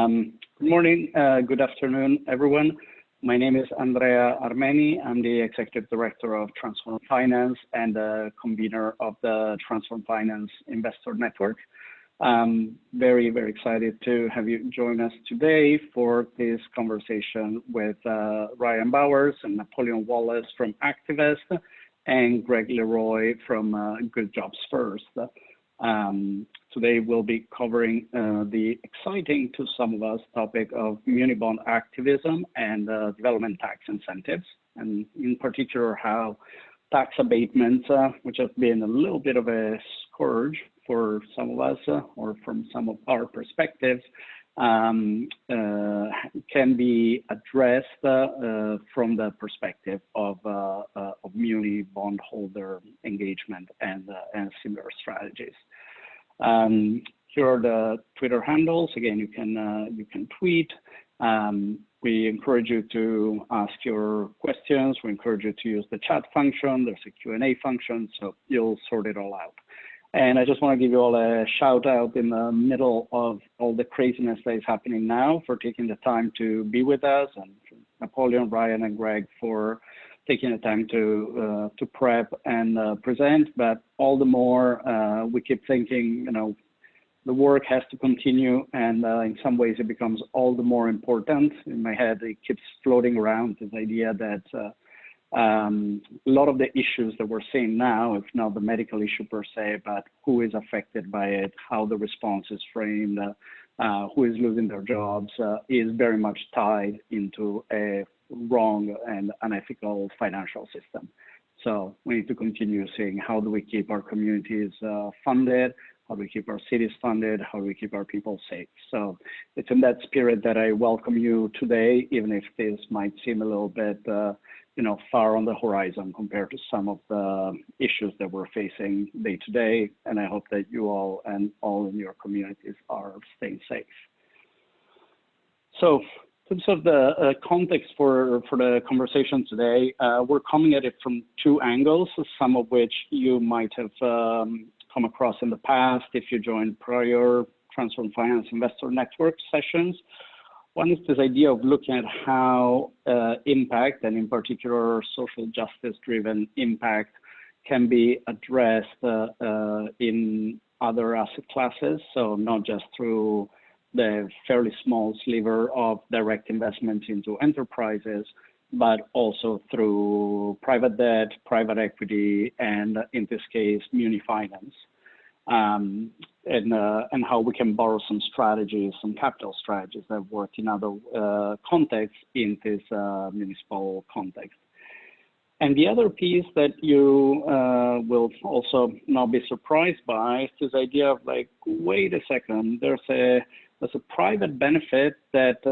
Good morning, good afternoon, everyone. My name is Andrea Armeni. I'm the Executive Director of Transform Finance and the convener of the Transform Finance Investor Network. I'm very, very excited to have you join us today for this conversation with Ryan Bowers and Napoleon Wallace from Activest and Greg Leroy from Good Jobs First. Today we'll be covering the exciting, to some of us, topic of muni bond activism and development tax incentives, and in particular how tax abatements, which have been a little bit of a scourge for some of us, or from some of our perspectives, can be addressed from the perspective of muni bondholder engagement and similar strategies. Here are the Twitter handles. Again, you can tweet. We encourage you to ask your questions. We encourage you to use the chat function. There's a Q&A function, so you'll sort it all out. And I just want to give you all a shout out in the middle of all the craziness that is happening now for taking the time to be with us, and Napoleon, Ryan, and Greg for taking the time to prep and present. But all the more we keep thinking, you know, the work has to continue, and in some ways it becomes all the more important. In my head, it keeps floating around this idea that a lot of the issues that we're seeing now, if not the medical issue per se, but who is affected by it, how the response is framed, who is losing their jobs, is very much tied into a wrong and unethical financial system. So we need to continue seeing how do we keep our communities funded, how do we keep our cities funded, how do we keep our people safe. So it's in that spirit that I welcome you today, even if this might seem a little bit far on the horizon compared to some of the issues that we're facing day to day. And I hope that you all and all in your communities are staying safe. So in terms of the context for the conversation today, we're coming at it from two angles, some of which you might have come across in the past if you joined prior Transform Finance Investor Network sessions. One is this idea of looking at how impact, and in particular social justice-driven impact, can be addressed in other asset classes. So not just through the fairly small sliver of direct investments into enterprises, but also through private debt, private equity, and in this case, muni finance. And how we can borrow some strategies, some capital strategies that work in other contexts in this municipal context. And the other piece that you will also not be surprised by is this idea of like, wait a second, there's a private benefit that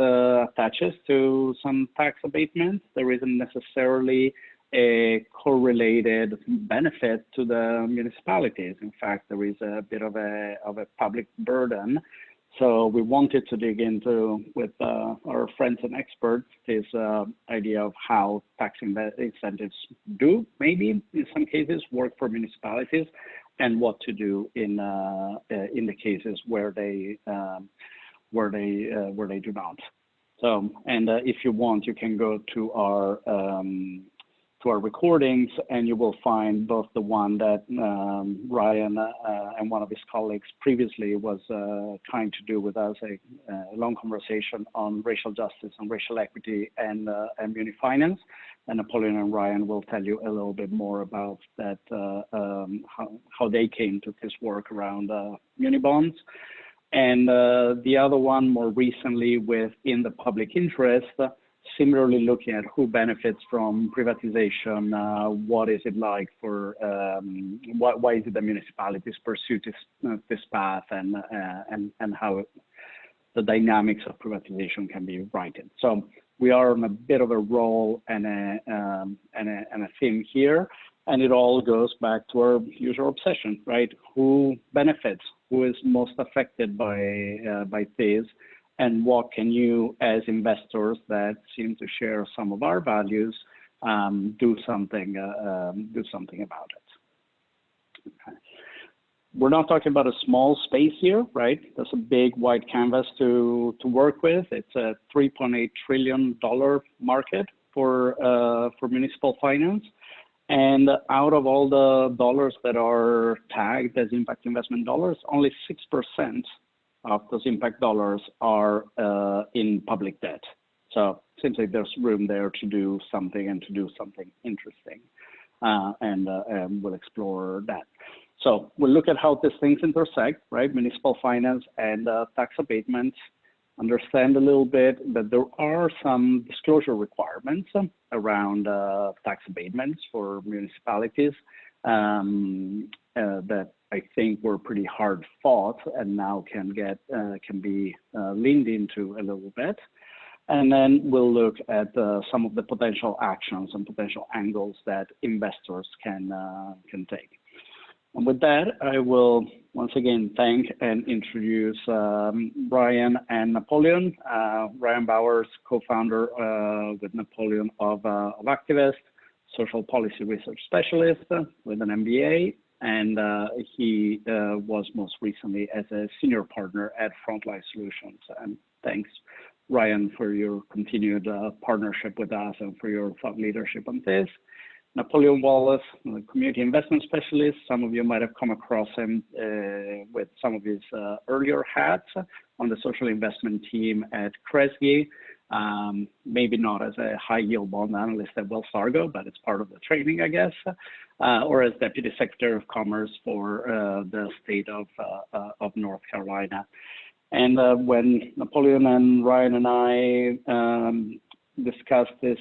attaches to some tax abatements. There isn't necessarily a correlated benefit to the municipalities. In fact, there is a bit of a public burden. So we wanted to dig into, with our friends and experts, this idea of how tax incentives do, maybe in some cases, work for municipalities, and what to do in the cases where they do not. So, and if you want, you can go to our recordings, and you will find both the one that Ryan and one of his colleagues previously was trying to do with us, a long conversation on racial justice and racial equity and muni finance. And Napoleon and Ryan will tell you a little bit more about that, how they came to this work around muni bonds. And the other one more recently within the public interest, similarly looking at who benefits from privatization, what is it like for, why is it that municipalities pursue this path, and how the dynamics of privatization can be righted. So we are on a bit of a roll and a theme here, and it all goes back to our usual obsession, right? Who benefits? Who is most affected by this? And what can you, as investors that seem to share some of our values, do something about it? Okay. we're not talking about a small space here, right? There's a big wide canvas to work with. It's a $3.8 trillion market for municipal finance. And out of all the dollars that are tagged as impact investment dollars, only 6% of those impact dollars are in public debt. So it seems like there's room there to do something and to do something interesting. And we'll explore that. So we'll look at how these things intersect, right? Municipal finance and tax abatement. Understand a little bit that there are some disclosure requirements around tax abatements for municipalities that I think were pretty hard fought and now can be leaned into a little bit. And then we'll look at some of the potential actions and potential angles that investors can take. And with that, I will once again thank and introduce Ryan and Napoleon. Ryan Bowers, co-founder with Napoleon of Activist, social policy research specialist with an MBA, and he was most recently as a senior partner at Frontline Solutions. And thanks, Ryan, for your continued partnership with us and for your thought leadership on this. Napoleon Wallace, a community investment specialist. Some of you might have come across him with some of his earlier hats on the social investment team at Kresge. Maybe not as a high yield bond analyst at Wells Fargo, but it's part of the training, I guess, or as Deputy Secretary of Commerce for the state of North Carolina. And when Napoleon and Ryan and I discussed this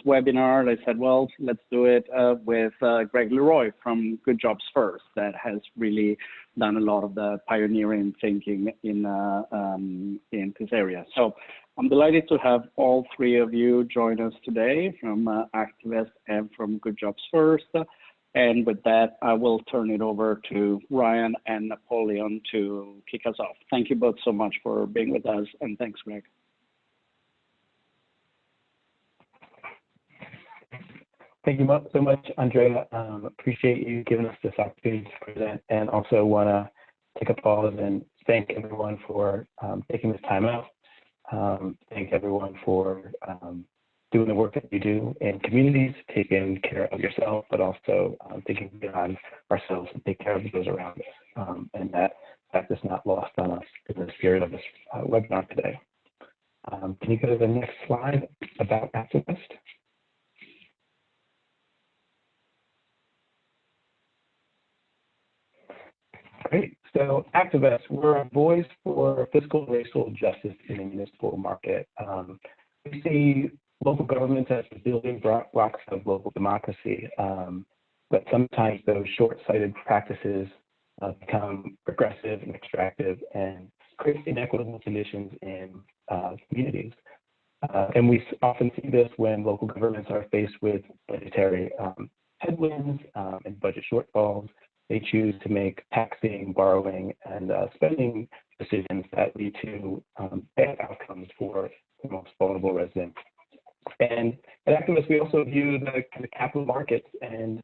webinar, I said, well, let's do it with Greg Leroy from Good Jobs First, that has really done a lot of the pioneering thinking in this area. So I'm delighted to have all three of you join us today from Activest and from Good Jobs First. And with that, I will turn it over to Ryan and Napoleon to kick us off. Thank you both so much for being with us, and thanks, Greg. Thank you so much, Andrea. Appreciate you giving us this opportunity to present, and also want to take a pause and thank everyone for taking this time out. Thank everyone for doing the work that you do in communities, taking care of yourself, but also thinking beyond ourselves and take care of those around us. And that fact is not lost on us in the spirit of this webinar today. Can you go to the next slide about Activist? Great. So Activist, we're a voice for fiscal racial justice in the municipal market. We see local governments as the building blocks of local democracy, but sometimes those short-sighted practices become regressive and extractive and create inequitable conditions in communities. And we often see this when local governments are faced with budgetary headwinds and budget shortfalls. They choose to make taxing, borrowing, and spending decisions that lead to bad outcomes for the most vulnerable residents. And at Activist, we also view the capital markets and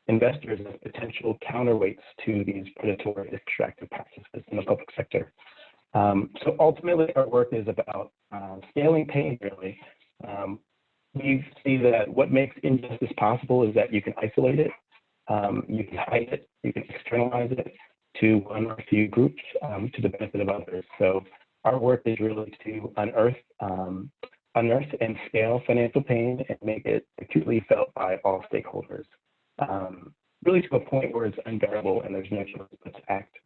investors as potential counterweights to these predatory extractive practices in the public sector. So ultimately, our work is about scaling pain, really. We see that what makes injustice possible is that you can isolate it, you can hide it, you can externalize it to one or few groups to the benefit of others. So our work is really to unearth and scale financial pain and make it acutely felt by all stakeholders, really to a point where it's unbearable and there's no choice but to act.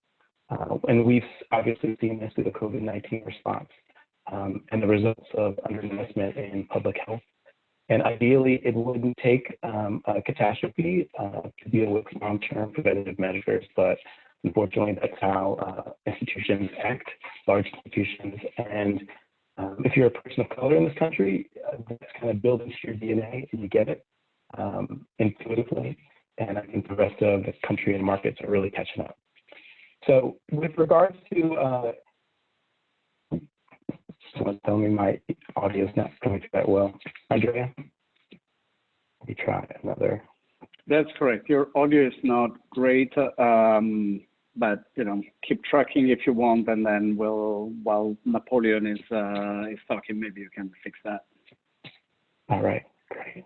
And we've obviously seen this through the COVID-19 response and the results of underinvestment in public health. And ideally, it wouldn't take a catastrophe to deal with long-term preventative measures, but unfortunately, that's how institutions act, large institutions. And if you're a person of color in this country, that's kind of built into your DNA and you get it intuitively. And I think the rest of the country and markets are really catching up. So with regards to, someone's telling me my audio is not coming through that well. Andrea, let me try another. That's correct. Your audio is not great. but keep tracking if you want, and then while Napoleon is talking, maybe you can fix that. All right, great.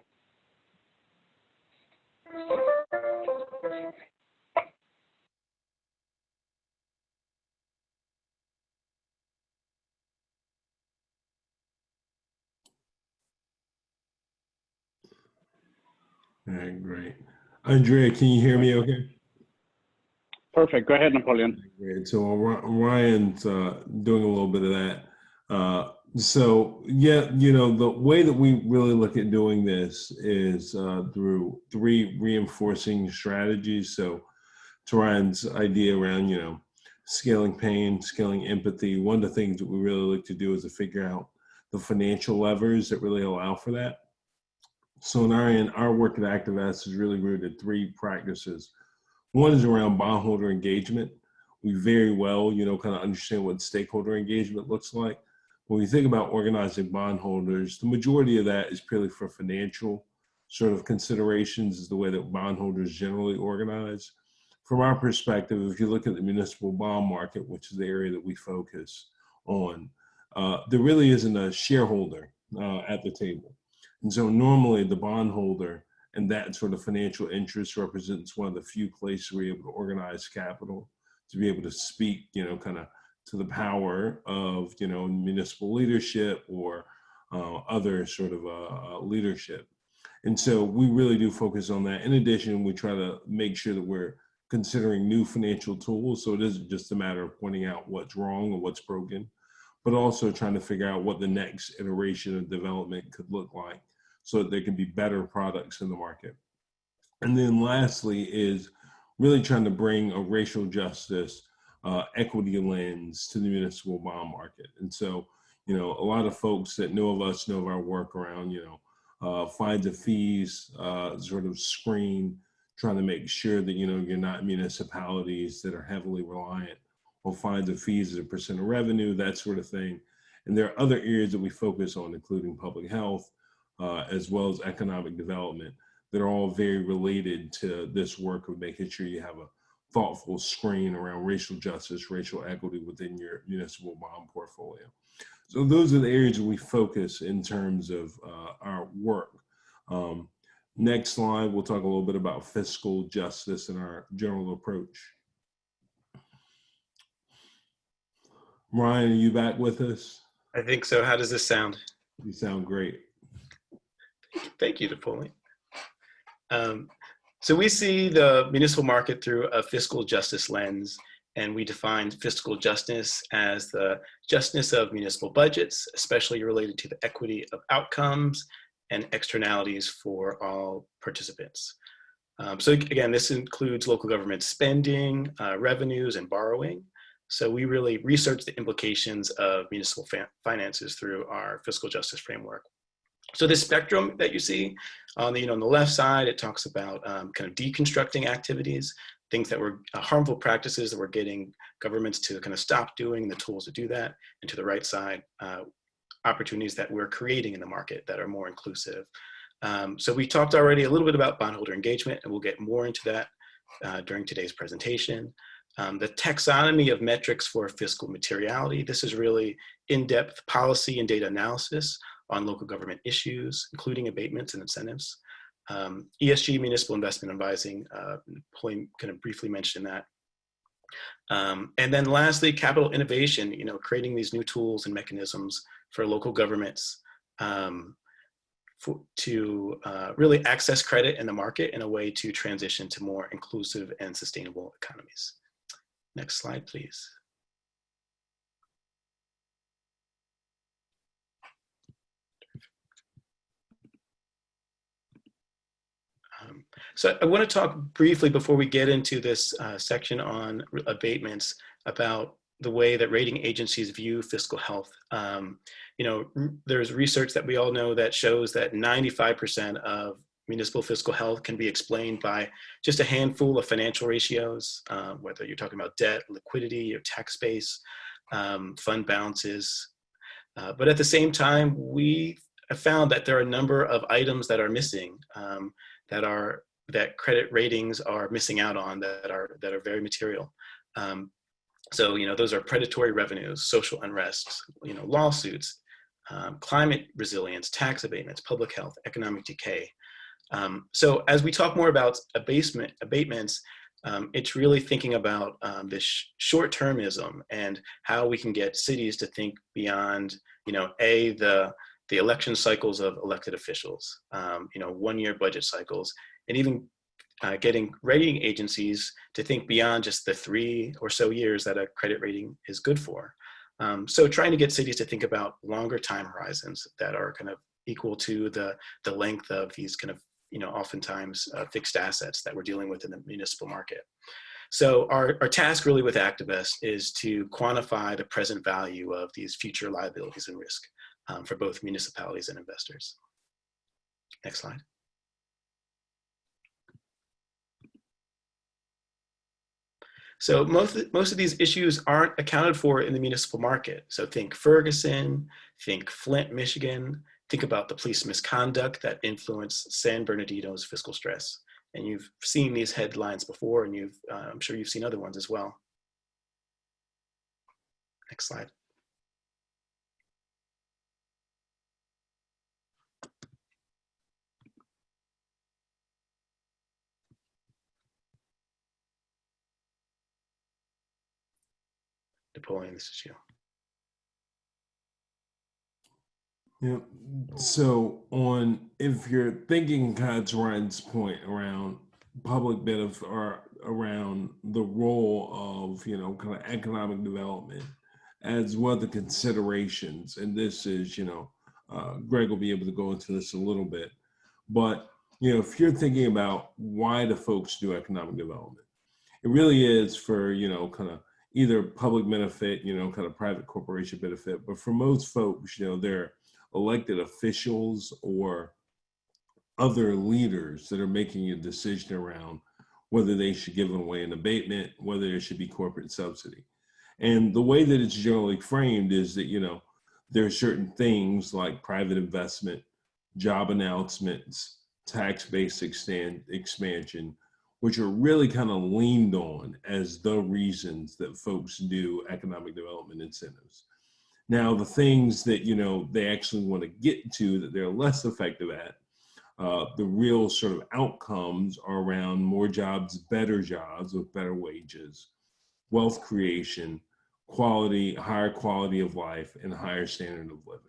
All right, great. Andrea, can you hear me okay? Perfect. Go ahead, Napoleon. Great. So Ryan's doing a little bit of that. So yeah, the way that we really look at doing this is through 3 reinforcing strategies. So to Ryan's idea around, scaling pain, scaling empathy, one of the things that we really like to do is to figure out the financial levers that really allow for that. So in our work at Activest is really rooted in 3 practices. One is around bondholder engagement. We very well, kind of understand what stakeholder engagement looks like. When we think about organizing bondholders, the majority of that is purely for financial sort of considerations, is the way that bondholders generally organize. From our perspective, if you look at the municipal bond market, which is the area that we focus on, there really isn't a shareholder at the table. And so normally the bondholder and that sort of financial interest represents one of the few places we're able to organize capital to be able to speak, kind of to the power of, municipal leadership or other sort of leadership. And so we really do focus on that. In addition, we try to make sure that we're considering new financial tools. So it isn't just a matter of pointing out what's wrong or what's broken, but also trying to figure out what the next iteration of development could look like so that there can be better products in the market. And then lastly is really trying to bring a racial justice equity lens to the municipal bond market. And so, a lot of folks that know of us know of our work around, fines and fees, sort of screen, trying to make sure that, you're not municipalities that are heavily reliant on fines and fees as a percent of revenue, that sort of thing. And there are other areas that we focus on, including public health, as well as economic development, that are all very related to this work of making sure you have a thoughtful screen around racial justice, racial equity within your municipal bond portfolio. So those are the areas that we focus in terms of our work. Next slide, we'll talk a little bit about fiscal justice and our general approach. Ryan, are you back with us? I think so. How does this sound? You sound great. Thank you, Napoleon. So we see the municipal market through a fiscal justice lens, and we define fiscal justice as the justness of municipal budgets, especially related to the equity of outcomes and externalities for all participants. So again, this includes local government spending, revenues, and borrowing. So we really research the implications of municipal finances through our fiscal justice framework. So this spectrum that you see on the, on the left side, it talks about kind of deconstructing activities, things that were harmful practices that we're getting governments to kind of stop doing, the tools to do that. And to the right side, opportunities that we're creating in the market that are more inclusive. So we talked already a little bit about bondholder engagement, and we'll get more into that during today's presentation. The taxonomy of metrics for fiscal materiality. This is really in-depth policy and data analysis on local government issues, including abatements and incentives. ESG, municipal investment advising, Napoleon kind of briefly mentioned that. And then lastly, capital innovation, creating these new tools and mechanisms for local governments to really access credit in the market in a way to transition to more inclusive and sustainable economies. Next slide, please. So I want to talk briefly before we get into this section on abatements about the way that rating agencies view fiscal health. There's research that we all know that shows that 95% of municipal fiscal health can be explained by just a handful of financial ratios, whether you're talking about debt, liquidity, or tax base, fund balances. But at the same time, we have found that there are a number of items that are missing, that credit ratings are missing out on, that are very material. So, those are predatory revenues, social unrest, lawsuits, climate resilience, tax abatements, public health, economic decay. So as we talk more about abatements, it's really thinking about this short-termism and how we can get cities to think beyond, the election cycles of elected officials, one-year budget cycles, and even getting rating agencies to think beyond just the 3 or so years that a credit rating is good for. So trying to get cities to think about longer time horizons that are kind of equal to the length of these kind of, oftentimes fixed assets that we're dealing with in the municipal market. So our task really with Activest is to quantify the present value of these future liabilities and risk for both municipalities and investors. Next slide. So most of these issues aren't accounted for in the municipal market. So think Ferguson, think Flint, Michigan, think about the police misconduct that influenced San Bernardino's fiscal stress. And you've seen these headlines before, and I'm sure you've seen other ones as well. Next slide. Napoleon, this is you. Yeah. So if you're thinking kind of Ryan's point around public benefit or around the role of, kind of economic development, as well the considerations, and this is, Greg will be able to go into this a little bit, but, if you're thinking about why do folks do economic development, it really is for, kind of either public benefit, kind of private corporation benefit, but for most folks, they're elected officials or other leaders that are making a decision around whether they should give away an abatement, whether there should be corporate subsidy. And the way that it's generally framed is that, there are certain things like private investment, job announcements, tax-based expansion, which are really kind of leaned on as the reasons that folks do economic development incentives. Now, the things that, they actually want to get to that they're less effective at, the real sort of outcomes are around more jobs, better jobs with better wages, wealth creation, higher quality of life, and higher standard of living.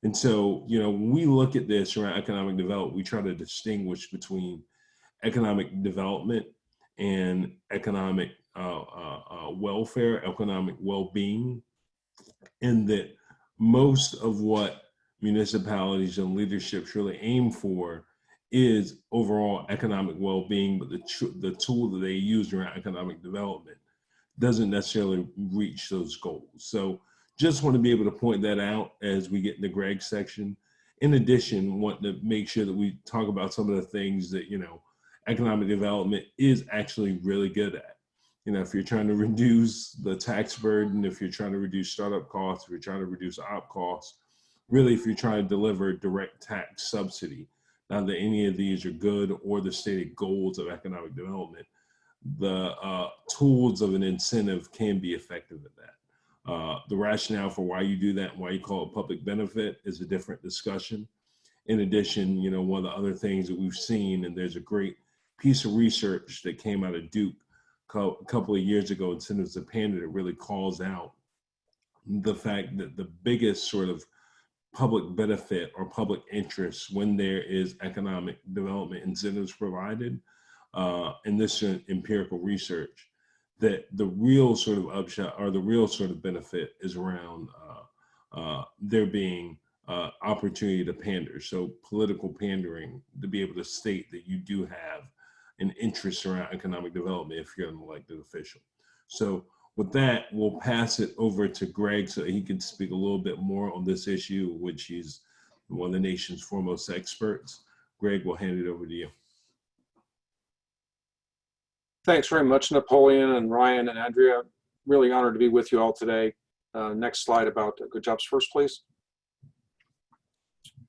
And so, when we look at this around economic development, we try to distinguish between economic development and economic welfare, economic well-being, and that most of what municipalities and leaderships really aim for is overall economic well-being, but the tool that they use around economic development doesn't necessarily reach those goals. So just want to be able to point that out as we get in the Greg section. In addition, want to make sure that we talk about some of the things that, economic development is actually really good at. If you're trying to reduce the tax burden, if you're trying to reduce startup costs, if you're trying to reduce op costs, really if you're trying to deliver direct tax subsidy, not that any of these are good or the stated goals of economic development, the tools of an incentive can be effective at that. The rationale for why you do that and why you call it public benefit is a different discussion. In addition, one of the other things that we've seen, and there's a great piece of research that came out of Duke a couple of years ago, Incentives to Pander, that really calls out the fact that the biggest sort of public benefit or public interest when there is economic development incentives provided, and this is empirical research, that the real sort of upshot or the real sort of benefit is around there being opportunity to pander. So political pandering, to be able to state that you do have an interest around economic development if you're an elected official. So with that, we'll pass it over to Greg so he can speak a little bit more on this issue, which he's one of the nation's foremost experts. Greg, we'll hand it over to you. Thanks very much, Napoleon and Ryan and Andrea. Really honored to be with you all today. Next slide about Good Jobs First, please.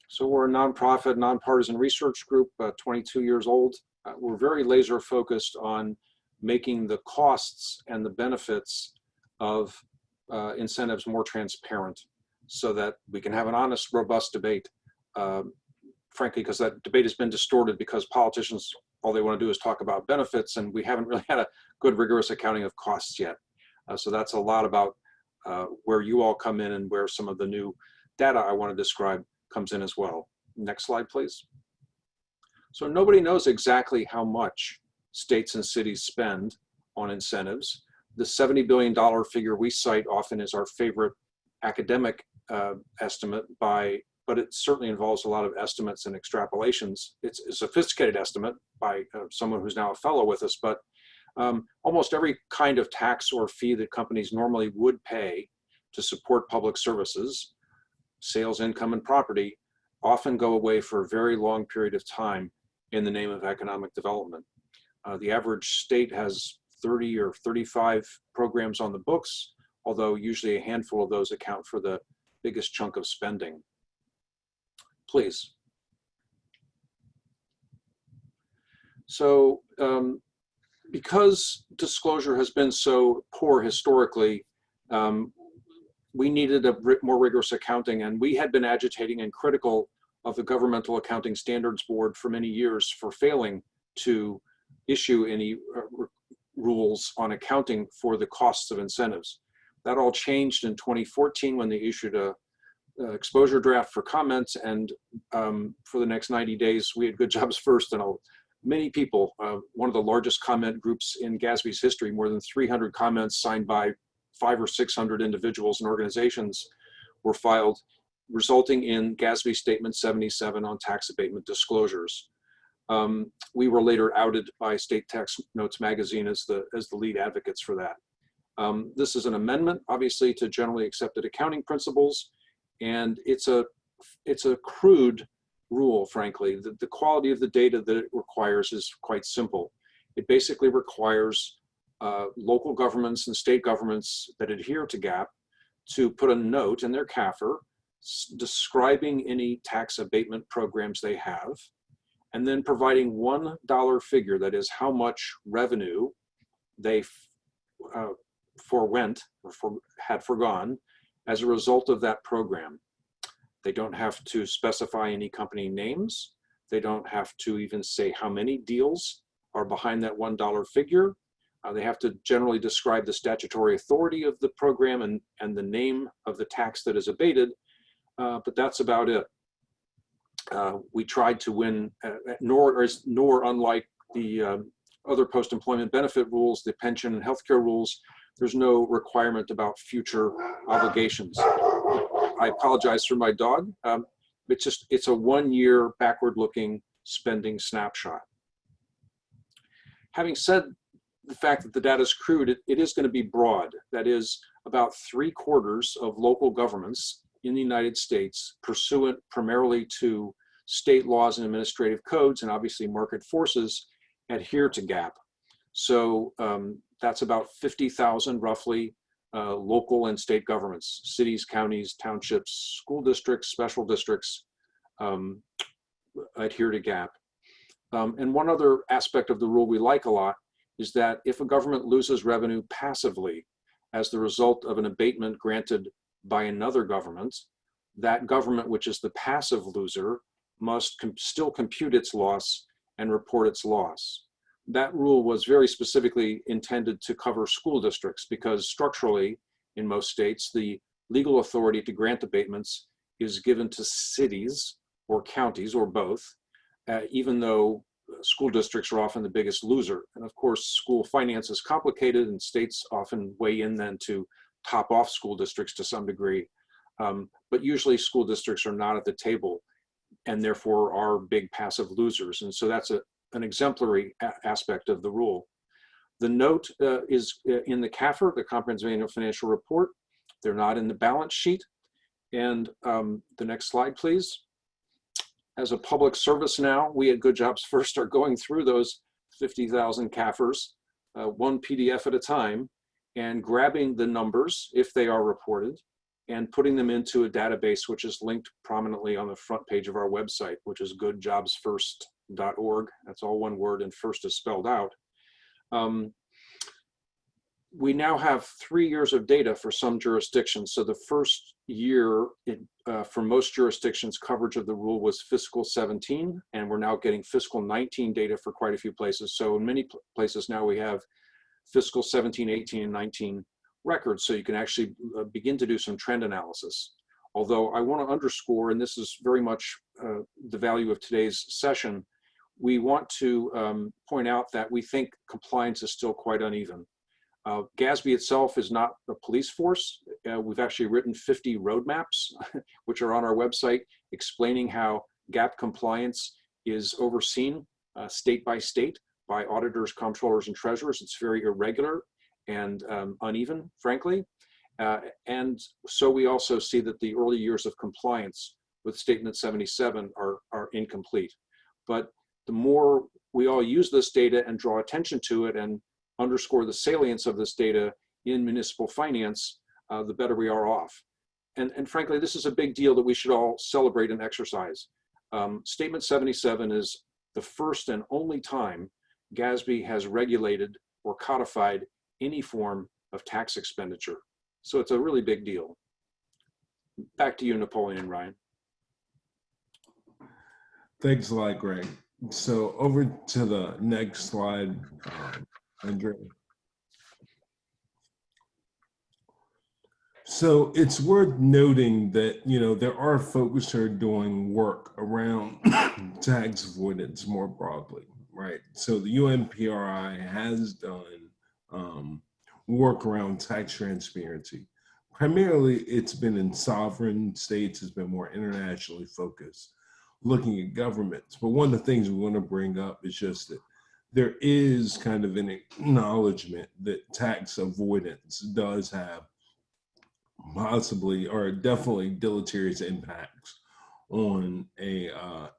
So we're a nonprofit, nonpartisan research group, 22 years old. We're very laser focused on making the costs and the benefits of incentives more transparent so that we can have an honest, robust debate. Frankly, because that debate has been distorted because politicians, all they want to do is talk about benefits, and we haven't really had a good, rigorous accounting of costs yet. So that's a lot about where you all come in and where some of the new data I want to describe comes in as well. Next slide, please. So nobody knows exactly how much states and cities spend on incentives. The $70 billion figure we cite often is our favorite academic estimate but it certainly involves a lot of estimates and extrapolations. It's a sophisticated estimate by someone who's now a fellow with us, but almost every kind of tax or fee that companies normally would pay to support public services, sales, income, and property, often go away for a very long period of time in the name of economic development. The average state has 30 or 35 programs on the books, although usually a handful of those account for the biggest chunk of spending. Please. So because disclosure has been so poor historically, we needed a more rigorous accounting, and we had been agitating and critical of the Governmental Accounting Standards Board for many years for failing to issue any rules on accounting for the costs of incentives. That all changed in 2014 when they issued a exposure draft for comments, and for the next 90 days we had Good Jobs First, and many people, one of the largest comment groups in GASB's history, more than 300 comments signed by 500 or 600 individuals and organizations were filed, resulting in GASB Statement 77 on tax abatement disclosures. We were later outed by State Tax Notes magazine as the lead advocates for that. This is an amendment, obviously, to generally accepted accounting principles, and it's a crude rule, frankly. The quality of the data that it requires is quite simple. It basically requires local governments and state governments that adhere to GAAP to put a note in their CAFR describing any tax abatement programs they have, and then providing $1 figure, that is how much revenue they forwent or had forgone as a result of that program. They don't have to specify any company names. They don't have to even say how many deals are behind that $1 figure. They have to generally describe the statutory authority of the program and the name of the tax that is abated, but that's about it. We tried to win, nor unlike the other post-employment benefit rules, the pension and healthcare rules, there's no requirement about future obligations. I apologize for my dog. It's a 1 year backward-looking spending snapshot. Having said the fact that the data is crude, it is going to be broad. That is, about 3/4 of local governments in the United States, pursuant primarily to state laws and administrative codes, and obviously market forces, adhere to GAAP. So that's about 50,000 roughly local and state governments, cities, counties, townships, school districts, special districts adhere to GAAP. And one other aspect of the rule we like a lot is that if a government loses revenue passively as the result of an abatement granted by another government, that government, which is the passive loser, must still compute its loss and report its loss. That rule was very specifically intended to cover school districts because structurally, in most states, the legal authority to grant abatements is given to cities or counties or both, even though school districts are often the biggest loser. And of course, school finance is complicated and states often weigh in then to top off school districts to some degree. But usually school districts are not at the table and therefore are big passive losers. And so that's an exemplary aspect of the rule. The note is in the CAFR, the Comprehensive Annual Financial Report. They're not in the balance sheet. And the next slide, please. As a public service now, we at Good Jobs First are going through those 50,000 CAFRs, one PDF at a time, and grabbing the numbers, if they are reported, and putting them into a database which is linked prominently on the front page of our website, which is goodjobsfirst.org. That's all one word, and first is spelled out. we now have 3 years of data for some jurisdictions. So the first year for most jurisdictions, coverage of the rule was fiscal 17, and we're now getting fiscal 19 data for quite a few places. So in many places now we have fiscal 17, 18, and 19 records, so you can actually begin to do some trend analysis. Although I want to underscore, and this is very much the value of today's session, we want to point out that we think compliance is still quite uneven. GASB itself is not a police force. We've actually written 50 roadmaps, which are on our website, explaining how GAAP compliance is overseen state by state by auditors, comptrollers, and treasurers. It's very irregular and uneven, frankly. And so we also see that the early years of compliance with Statement 77 are incomplete. But the more we all use this data and draw attention to it and underscore the salience of this data in municipal finance, the better we are off. And frankly, this is a big deal that we should all celebrate and exercise. Statement 77 is the first and only time GASB has regulated or codified any form of tax expenditure. So it's a really big deal. Back to you, Napoleon and Ryan. Thanks a lot, Greg. So over to the next slide, Andrea. So it's worth noting that, there are folks who are doing work around tax avoidance more broadly, right? So the UNPRI has done work around tax transparency. Primarily, it's been in sovereign states, it's been more internationally focused, looking at governments. But one of the things we want to bring up is just that there is kind of an acknowledgement that tax avoidance does have possibly or definitely deleterious impacts on a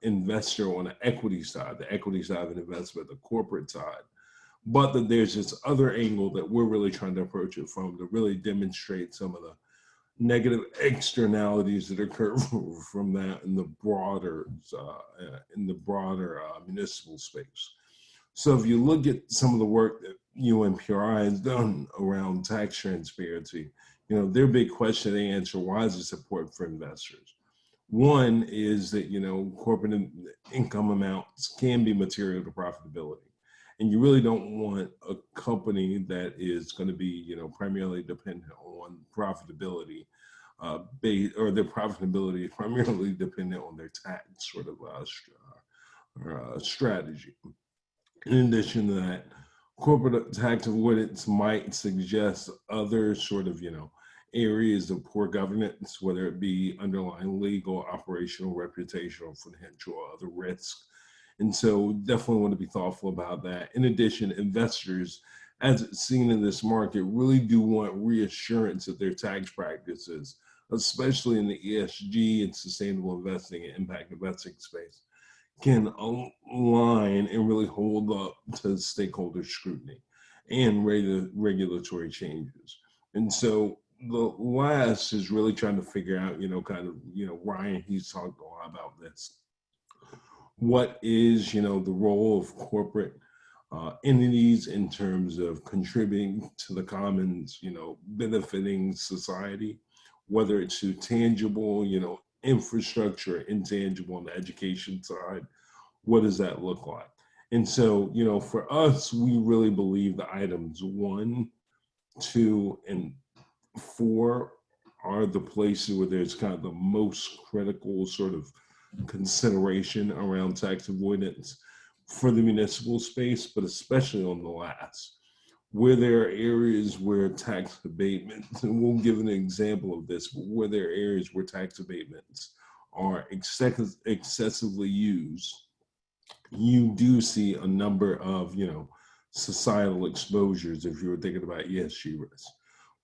investor on an equity side, the equity side of an investment, the corporate side. But that there's this other angle that we're really trying to approach it from to really demonstrate some of the negative externalities that occur from that in the broader municipal space. So if you look at some of the work that UNPRI has done around tax transparency, their big question they answer, why is this important for investors? One is that, corporate income amounts can be material to profitability. And you really don't want a company that is going to be, primarily dependent on profitability, or their profitability is primarily dependent on their tax sort of strategy. In addition to that, corporate tax avoidance might suggest other sort of, areas of poor governance, whether it be underlying legal, operational, reputational, financial, or other risks. And so definitely want to be thoughtful about that. In addition, investors, as it's seen in this market, really do want reassurance that their tax practices, especially in the ESG and sustainable investing and impact investing space, can align and really hold up to stakeholder scrutiny and regulatory changes. And so the last is really trying to figure out, Ryan, he's talked a lot about this. What is, the role of corporate entities in terms of contributing to the commons, benefiting society, whether it's through tangible, infrastructure, intangible on the education side, what does that look like? And so, for us, we really believe the items 1, 2, and 4 are the places where there's kind of the most critical sort of consideration around tax avoidance for the municipal space, but especially on the last, where there are areas where tax abatements, and we'll give an example of this, but where there are areas where tax abatements are excessively used, you do see a number of, societal exposures if you were thinking about ESG risks,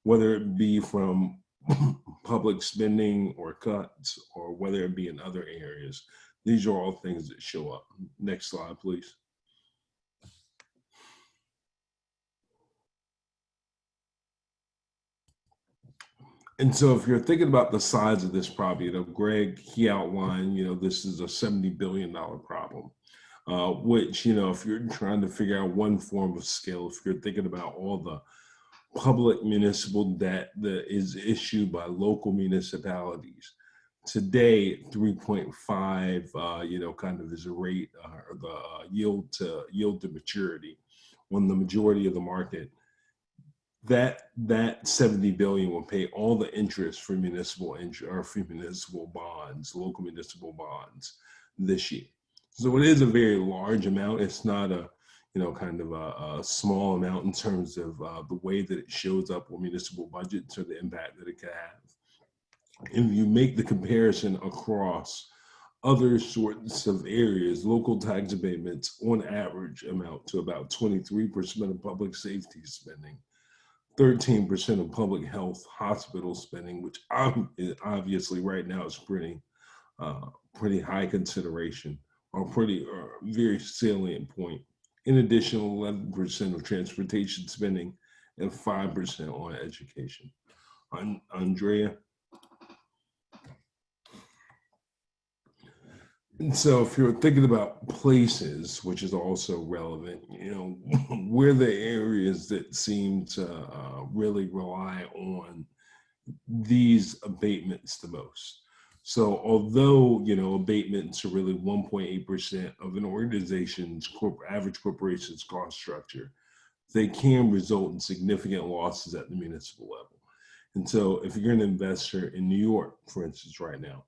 whether it be from public spending or cuts, or whether it be in other areas. These are all things that show up. Next slide, please. And so if you're thinking about the size of this problem, Greg, he outlined, this is a $70 billion problem, which, if you're trying to figure out one form of scale, if you're thinking about all the public municipal debt that is issued by local municipalities. Today, 3.5, kind of is a rate, the yield to maturity on the majority of the market. That 70 billion will pay all the interest for municipal bonds, local municipal bonds this year. So it is a very large amount. It's not a kind of a small amount in terms of the way that it shows up on municipal budgets or the impact that it could have. If you make the comparison across other sorts of areas, local tax abatements on average amount to about 23% of public safety spending, 13% of public health hospital spending, which obviously right now is pretty high consideration or very salient point. In addition, 11% of transportation spending and 5% on education. Andrea? And so if you're thinking about places, which is also relevant, where the areas that seem to really rely on these abatements the most. So although, abatements are really 1.8% of an organization's average corporation's cost structure, they can result in significant losses at the municipal level. And so if you're an investor in New York, for instance, right now,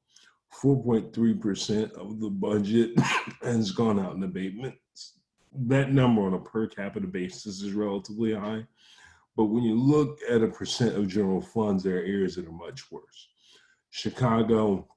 4.3% of the budget has gone out in abatements. That number on a per capita basis is relatively high. But when you look at a percent of general funds, there are areas that are much worse. Chicago,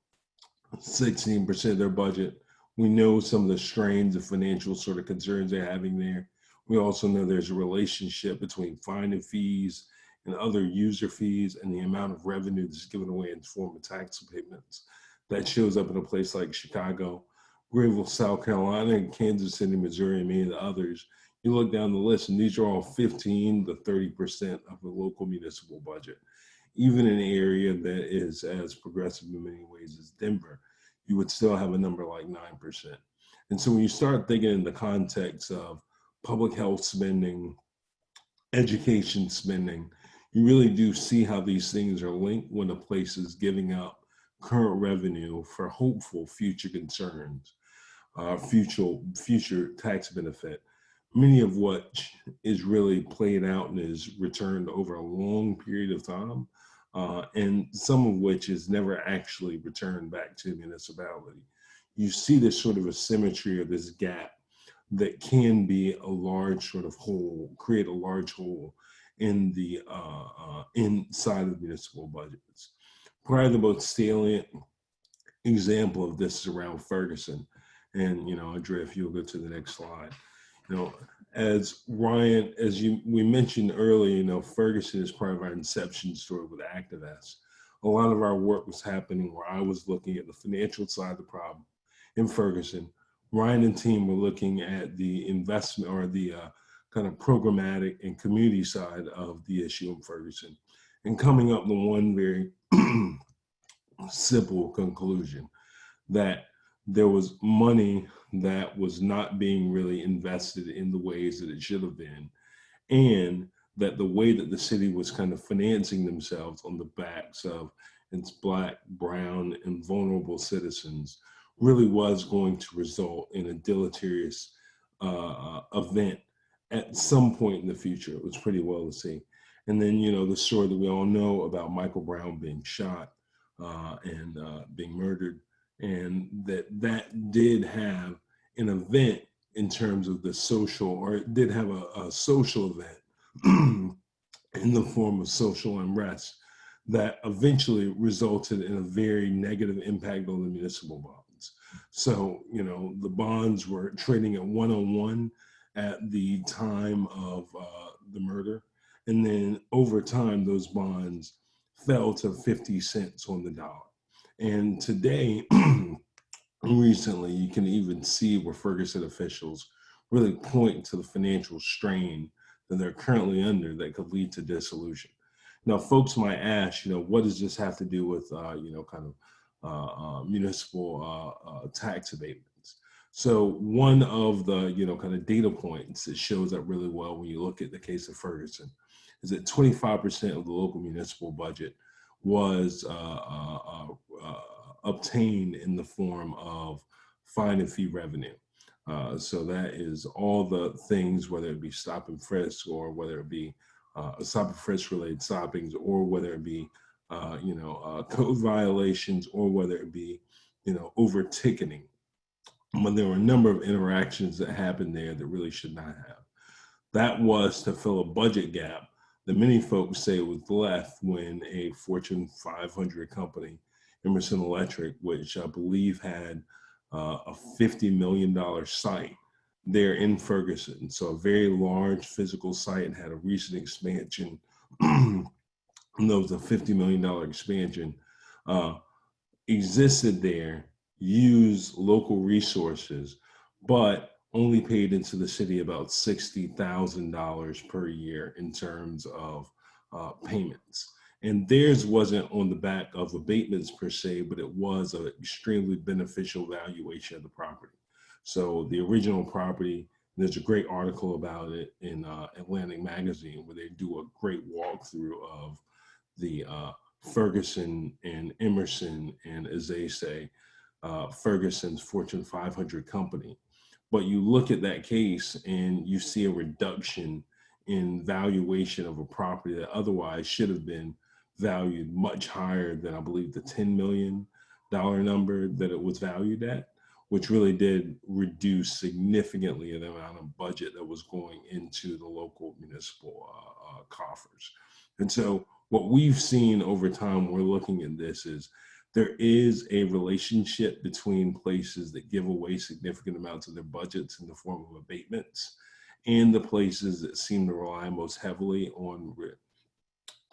16% of their budget. We know some of the strains of financial sort of concerns they're having there. We also know there's a relationship between fine and fees and other user fees and the amount of revenue that's given away in the form of tax abatements. That shows up in a place like Chicago, Greenville, South Carolina, and Kansas City, Missouri, and many of the others. You look down the list, and these are all 15 to 30% of the local municipal budget. Even in an area that is as progressive in many ways as Denver, you would still have a number like 9%. And so when you start thinking in the context of public health spending, education spending, you really do see how these things are linked when a place is giving up current revenue for hopeful future concerns, future tax benefit, many of which is really played out and is returned over a long period of time, and some of which is never actually returned back to the municipality. You see this sort of asymmetry or this gap that can be a large sort of hole, create a large hole in the inside of municipal budgets. Probably the most salient example of this is around Ferguson. And, Andrea, if you'll go to the next slide. As Ryan, we mentioned earlier, Ferguson is part of our inception story with Activest. A lot of our work was happening where I was looking at the financial side of the problem in Ferguson. Ryan and team were looking at the investment or the kind of programmatic and community side of the issue in Ferguson, and coming up with one very simple conclusion that there was money that was not being really invested in the ways that it should have been, and that the way that the city was kind of financing themselves on the backs of its Black, brown, and vulnerable citizens really was going to result in a deleterious event at some point in the future. It was pretty well to see. And then, the story that we all know about Michael Brown being shot and being murdered, and that did have an event in terms of the social, or it did have a social event in the form of social unrest that eventually resulted in a very negative impact on the municipal bonds. So, the bonds were trading at 101 at the time of the murder. And then over time, those bonds fell to 50 cents on the dollar. And today, recently, you can even see where Ferguson officials really point to the financial strain that they're currently under that could lead to dissolution. Now, folks might ask, what does this have to do with, municipal tax abatements? So one of the, kind of data points that shows up really well when you look at the case of Ferguson is that 25% of the local municipal budget was obtained in the form of fine and fee revenue. So that is all the things, whether it be stop and frisk, or whether it be stop and frisk related stoppings, or whether it be code violations, or whether it be over ticketing. But there were a number of interactions that happened there that really should not have. That was to fill a budget gap that many folks say was left when a Fortune 500 company, Emerson Electric, which I believe had a $50 million site there in Ferguson. So a very large physical site, and had a recent expansion. And there was a $50 million expansion, existed there, used local resources, but only paid into the city about $60,000 per year in terms of payments. And theirs wasn't on the back of abatements per se, but it was an extremely beneficial valuation of the property. So the original property, there's a great article about it in Atlantic Magazine, where they do a great walkthrough of the Ferguson and Emerson, and as they say, Ferguson's Fortune 500 company. But you look at that case and you see a reduction in valuation of a property that otherwise should have been valued much higher than, I believe, the $10 million number that it was valued at, which really did reduce significantly the amount of budget that was going into the local municipal coffers. And so what we've seen over time, when we're looking at this, is there is a relationship between places that give away significant amounts of their budgets in the form of abatements, and the places that seem to rely most heavily on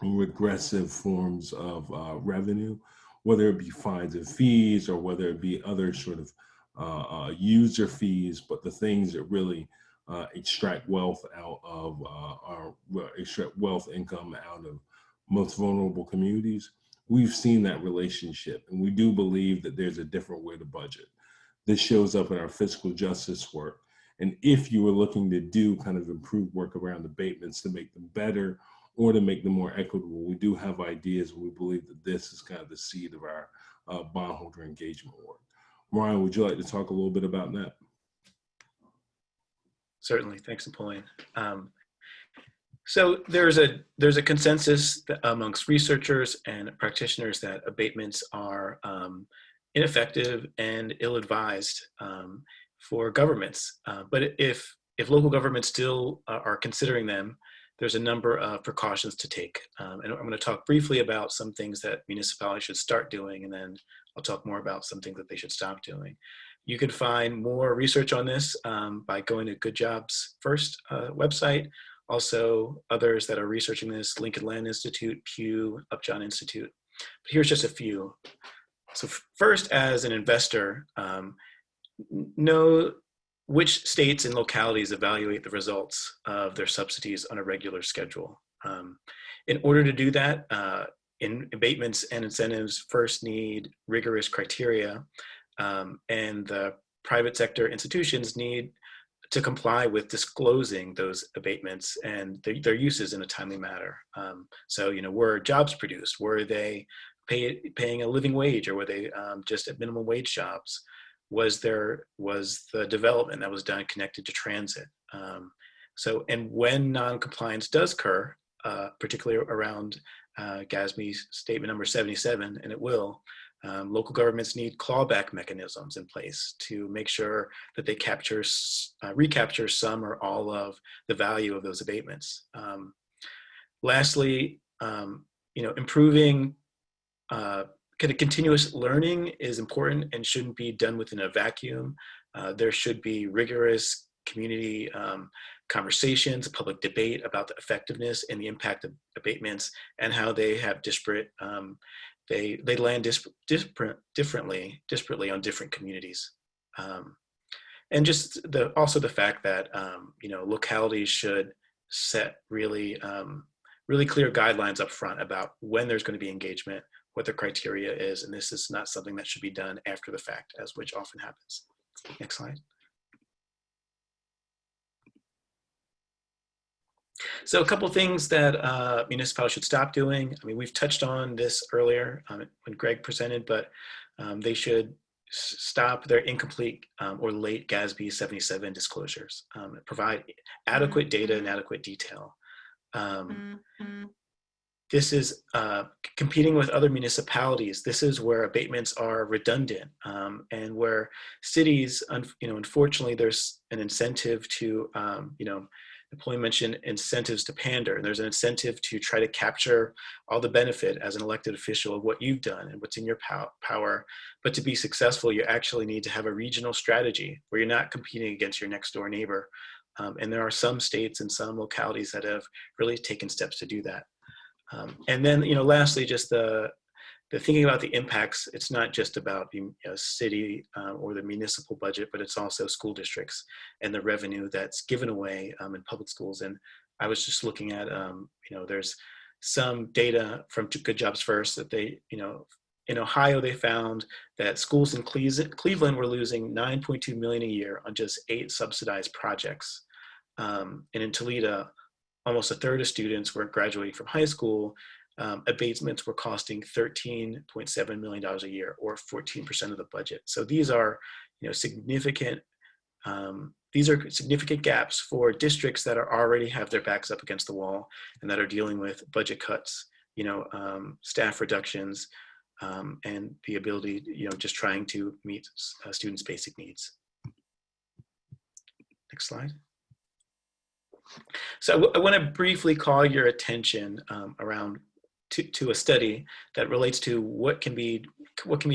regressive forms of revenue, whether it be fines and fees, or whether it be other sort of user fees, but the things that really extract wealth out of, extract wealth income out of most vulnerable communities. We've seen that relationship, and we do believe that there's a different way to budget. This shows up in our fiscal justice work. And if you were looking to do kind of improved work around abatements to make them better or to make them more equitable, we do have ideas, and we believe that this is kind of the seed of our bondholder engagement work. Ryan, would you like to talk a little bit about that? Certainly, thanks, Napoleon. So there's a consensus amongst researchers and practitioners that abatements are ineffective and ill-advised for governments. But if local governments still are considering them, there's a number of precautions to take. And I'm going to talk briefly about some things that municipalities should start doing, and then I'll talk more about some things that they should stop doing. You can find more research on this by going to Good Jobs First website. Also, others that are researching this, Lincoln Land Institute, Pew, Upjohn Institute. But here's just a few. So first, as an investor, know which states and localities evaluate the results of their subsidies on a regular schedule. In order to do that, abatements and incentives first need rigorous criteria, and the private sector institutions need to comply with disclosing those abatements and their uses in a timely manner. So, were jobs produced? Were they paying a living wage, or were they just at minimum wage jobs? Was the development that was done connected to transit? And when non-compliance does occur, particularly around GASB statement number 77, and it will, local governments need clawback mechanisms in place to make sure that they recapture some or all of the value of those abatements. Lastly, improving kind of continuous learning is important and shouldn't be done within a vacuum. There should be rigorous community conversations, public debate about the effectiveness and the impact of abatements and how they have disparate, they land disparately on different communities. And just also the fact that, localities should set really clear guidelines up front about when there's going to be engagement, what the criteria is, and this is not something that should be done after the fact, which often happens. Next slide. So a couple things that municipalities should stop doing. I mean, we've touched on this earlier when Greg presented, but they should stop their incomplete or late GASB 77 disclosures. Provide adequate data and adequate detail. This is competing with other municipalities. This is where abatements are redundant, and where cities, unfortunately, there's an incentive to, Napoleon mentioned incentives to pander, and there's an incentive to try to capture all the benefit as an elected official of what you've done and what's in your power. But to be successful, you actually need to have a regional strategy where you're not competing against your next door neighbor. And there are some states and some localities that have really taken steps to do that. And then, lastly, just the thinking about the impacts. It's not just about the city or the municipal budget, but it's also school districts and the revenue that's given away in public schools. And I was just looking at, there's some data from Good Jobs First that they, in Ohio, they found that schools in Cleveland were losing $9.2 million a year on just 8 subsidized projects. And in Toledo, almost a third of students were graduating from high school. Abatements were costing $13.7 million a year, or 14% of the budget. So these are, significant. These are significant gaps for districts that are already have their backs up against the wall and that are dealing with budget cuts, staff reductions, and the ability, just trying to meet students' basic needs. Next slide. So I want to briefly call your attention around to a study that relates to what can be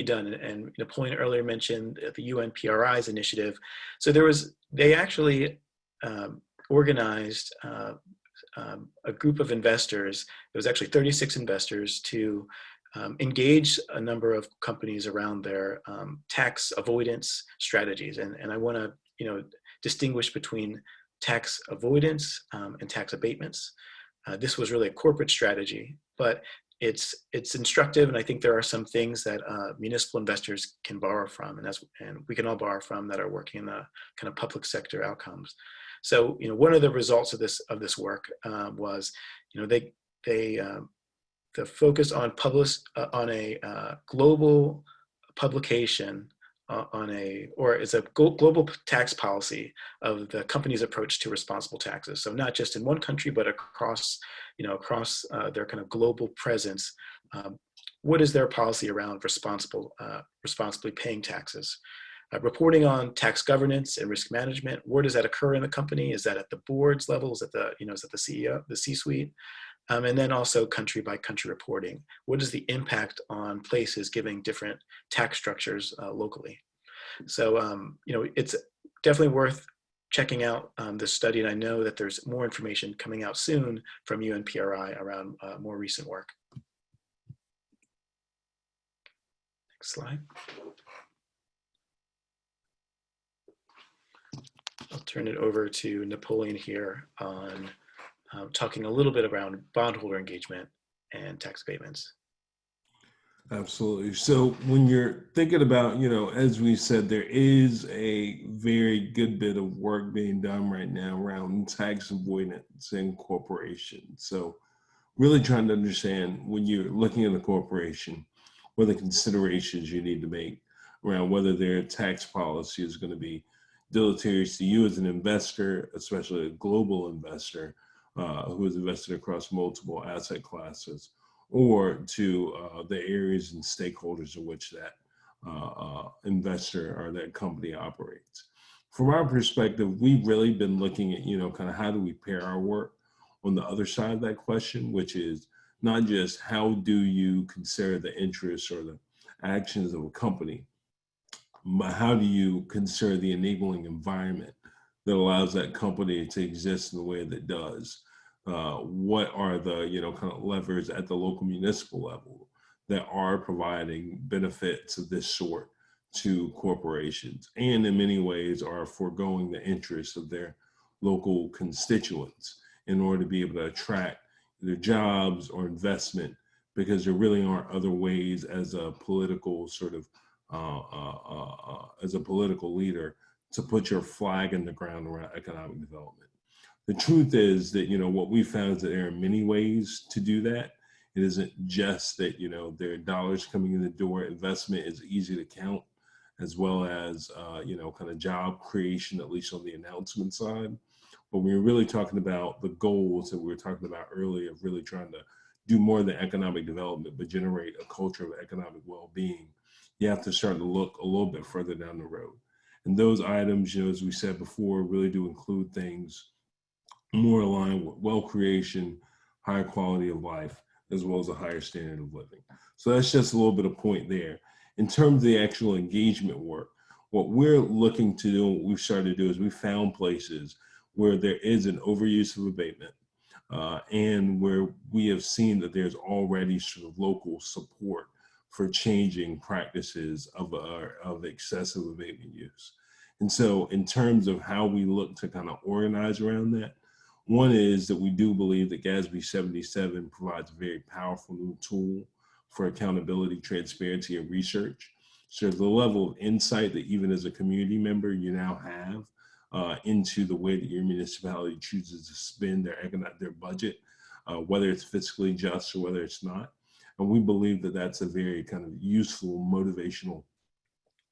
done. And Napoleon earlier mentioned the UNPRI's initiative. So they actually organized a group of investors. There was actually 36 investors to engage a number of companies around their tax avoidance strategies. And I want to distinguish between tax avoidance and tax abatements. This was really a corporate strategy, but it's instructive, and I think there are some things that municipal investors can borrow from, and we can all borrow from, that are working in the kind of public sector outcomes. So, one of the results of this work was, the focus on a global publication it's a global tax policy of the company's approach to responsible taxes. So not just in one country, but across their kind of global presence. What is their policy around responsibly paying taxes? Reporting on tax governance and risk management. Where does that occur in the company? Is that at the board's level? Is that the CEO, the C-suite? And then also country by country reporting. What is the impact on places giving different tax structures locally? So, it's definitely worth checking out this study. And I know that there's more information coming out soon from UNPRI around more recent work. Next slide. I'll turn it over to Napoleon here on talking a little bit around bondholder engagement and tax abatements. Absolutely. So when you're thinking about, as we said, there is a very good bit of work being done right now around tax avoidance in corporations. So really trying to understand, when you're looking at a corporation, what are the considerations you need to make around whether their tax policy is going to be deleterious to you as an investor, especially a global investor, who is invested across multiple asset classes, or to the areas and stakeholders in which that investor or that company operates. From our perspective, we've really been looking at, kind of how do we pair our work on the other side of that question, which is not just how do you consider the interests or the actions of a company, but how do you consider the enabling environment that allows that company to exist in the way that it does? What are the, kind of levers at the local municipal level that are providing benefits of this sort to corporations, and in many ways are foregoing the interests of their local constituents in order to be able to attract either jobs or investment, because there really aren't other ways as a political sort of, as a political leader, to put your flag in the ground around economic development. The truth is that, what we found is that there are many ways to do that. It isn't just that, there are dollars coming in the door. Investment is easy to count, as well as, kind of job creation, at least on the announcement side. But when we're really talking about the goals that we were talking about earlier of really trying to do more than economic development, but generate a culture of economic well-being, you have to start to look a little bit further down the road. And those items, as we said before, really do include things more aligned with wealth creation, higher quality of life, as well as a higher standard of living. So that's just a little bit of point there. In terms of the actual engagement work, what we're looking to do, what we've started to do is we found places where there is an overuse of abatement and where we have seen that there's already sort of local support for changing practices of excessive abatement use. And so in terms of how we look to kind of organize around that, one is that we do believe that GASB 77 provides a very powerful new tool for accountability, transparency, and research. So the level of insight that even as a community member you now have into the way that your municipality chooses to spend their budget, whether it's fiscally just or whether it's not. And we believe that that's a very kind of useful, motivational,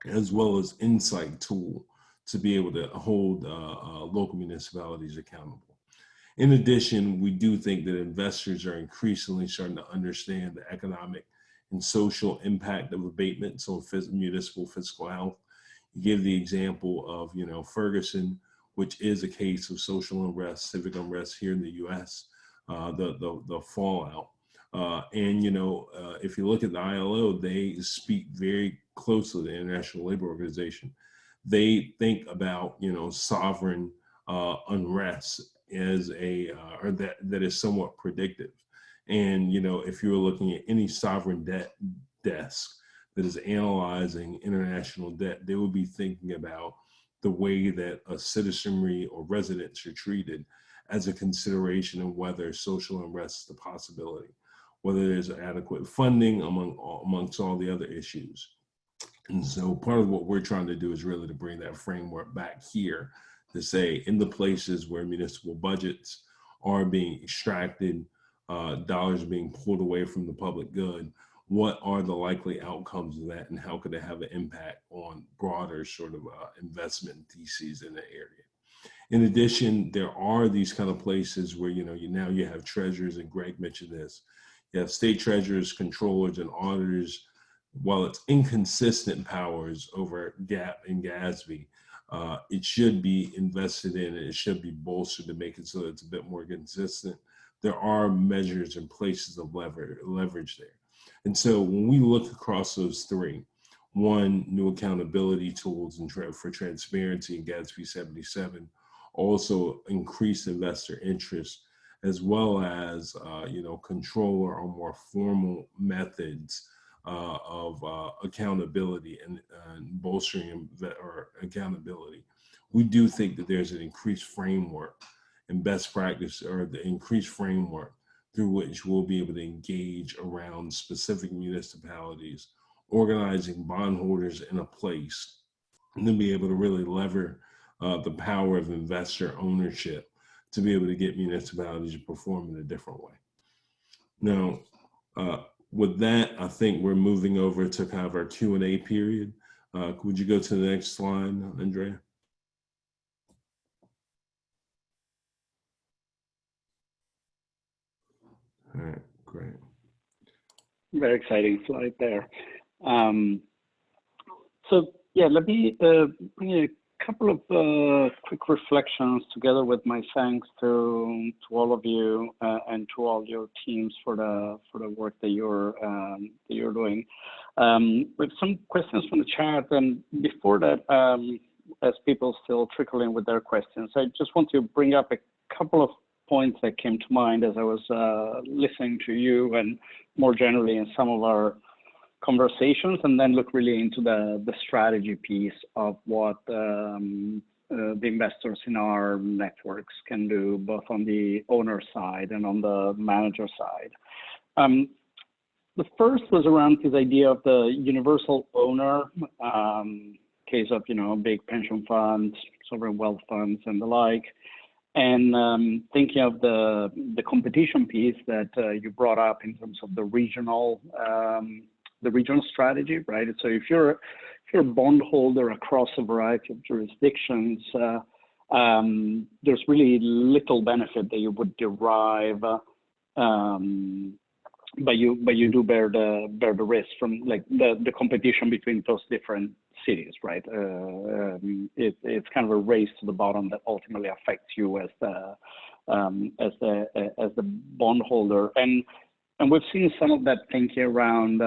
as well as insight tool to be able to hold local municipalities accountable. In addition, we do think that investors are increasingly starting to understand the economic and social impact of abatements on municipal fiscal health. You give the example of, Ferguson, which is a case of social unrest, civic unrest here in the U.S., the fallout. If you look at the ILO, they speak very closely to the International Labor Organization. They think about, sovereign unrest as or that is somewhat predictive. And, if you were looking at any sovereign debt desk that is analyzing international debt, they would be thinking about the way that a citizenry or residents are treated as a consideration of whether social unrest is a possibility, whether there's adequate funding amongst all the other issues. And so part of what we're trying to do is really to bring that framework back here to say, in the places where municipal budgets are being extracted, dollars being pulled away from the public good, what are the likely outcomes of that, and how could it have an impact on broader sort of investment theses in the area? In addition, there are these kind of places where, now you have treasurers, and Greg mentioned this, you have state treasurers, controllers, and auditors. While it's inconsistent powers over GAP and GASB, it should be invested in, and it should be bolstered to make it so that it's a bit more consistent. There are measures and places of leverage there. And so when we look across those three, one, new accountability tools and for transparency in GASB 77, also increased investor interest, as well as, controller or more formal methods of accountability and bolstering or accountability. We do think that there's an increased framework and best practice, or the increased framework through which we'll be able to engage around specific municipalities, organizing bondholders in a place, and then be able to really lever the power of investor ownership to be able to get municipalities to perform in a different way. Now, with that, I think we're moving over to kind of our Q&A period. Would you go to the next slide, Andrea? All right, great. Very exciting slide there. So yeah, let me bring a couple of quick reflections together with my thanks to all of you and to all your teams for the work that you're doing. With some questions from the chat, and before that, as people still trickle in with their questions, I just want to bring up a couple of points that came to mind as I was listening to you and more generally in some of our conversations, and then look really into the strategy piece of what the investors in our networks can do, both on the owner side and on the manager side. The first was around this idea of the universal owner, case of, big pension funds, sovereign wealth funds, and the like. And thinking of the competition piece that you brought up in terms of the regional strategy, right? So if you're a bondholder across a variety of jurisdictions, there's really little benefit that you would derive, but you do bear the risk from like the competition between those different cities, right? It's kind of a race to the bottom that ultimately affects you as the bondholder, and we've seen some of that thinking around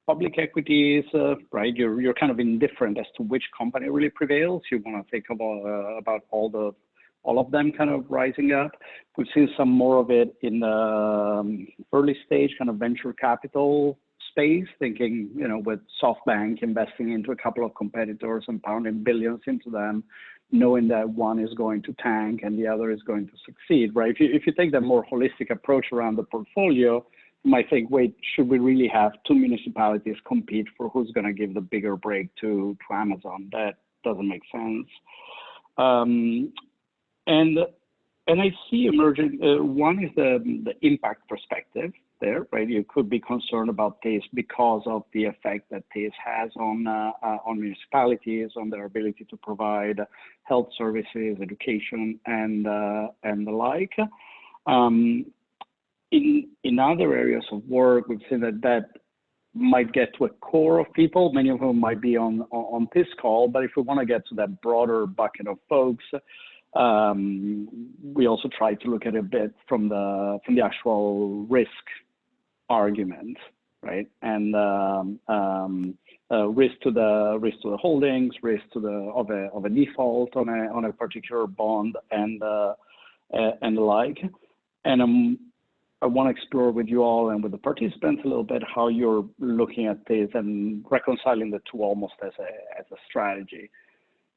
public equities, right? You're kind of indifferent as to which company really prevails. You want to think about all of them kind of rising up. We've seen some more of it in the early stage kind of venture capital space, thinking, you know, with SoftBank investing into a couple of competitors and pounding billions into them, knowing that one is going to tank and the other is going to succeed, right? If you take that more holistic approach around the portfolio, you might think, wait, should we really have two municipalities compete for who's going to give the bigger break to Amazon? That doesn't make sense. And I see emerging, one is the impact perspective there, right? You could be concerned about this because of the effect that this has on municipalities, on their ability to provide health services, education, and the like. In other areas of work, we've seen that might get to a core of people, many of whom might be on this call, but if we want to get to that broader bucket of folks, we also try to look at it a bit from the actual risk argument, right? And risk to the holdings, risk of a default on a particular bond, and the like. And I want to explore with you all and with the participants a little bit how you're looking at this and reconciling the two almost as a strategy.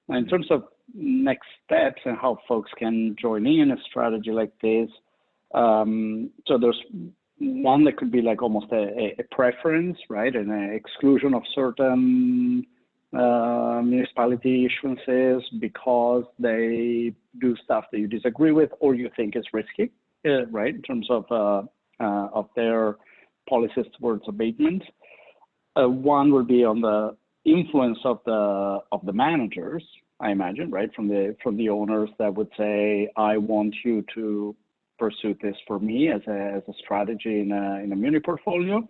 In terms of next steps and how folks can join in a strategy like this, so there's one that could be like almost a preference, right? And an exclusion of certain municipality issuances because they do stuff that you disagree with or you think is risky, right? In terms of their policies towards abatement. One would be on the influence of the managers, I imagine, right, from the owners that would say, I want you to pursue this for me as a strategy in a muni portfolio.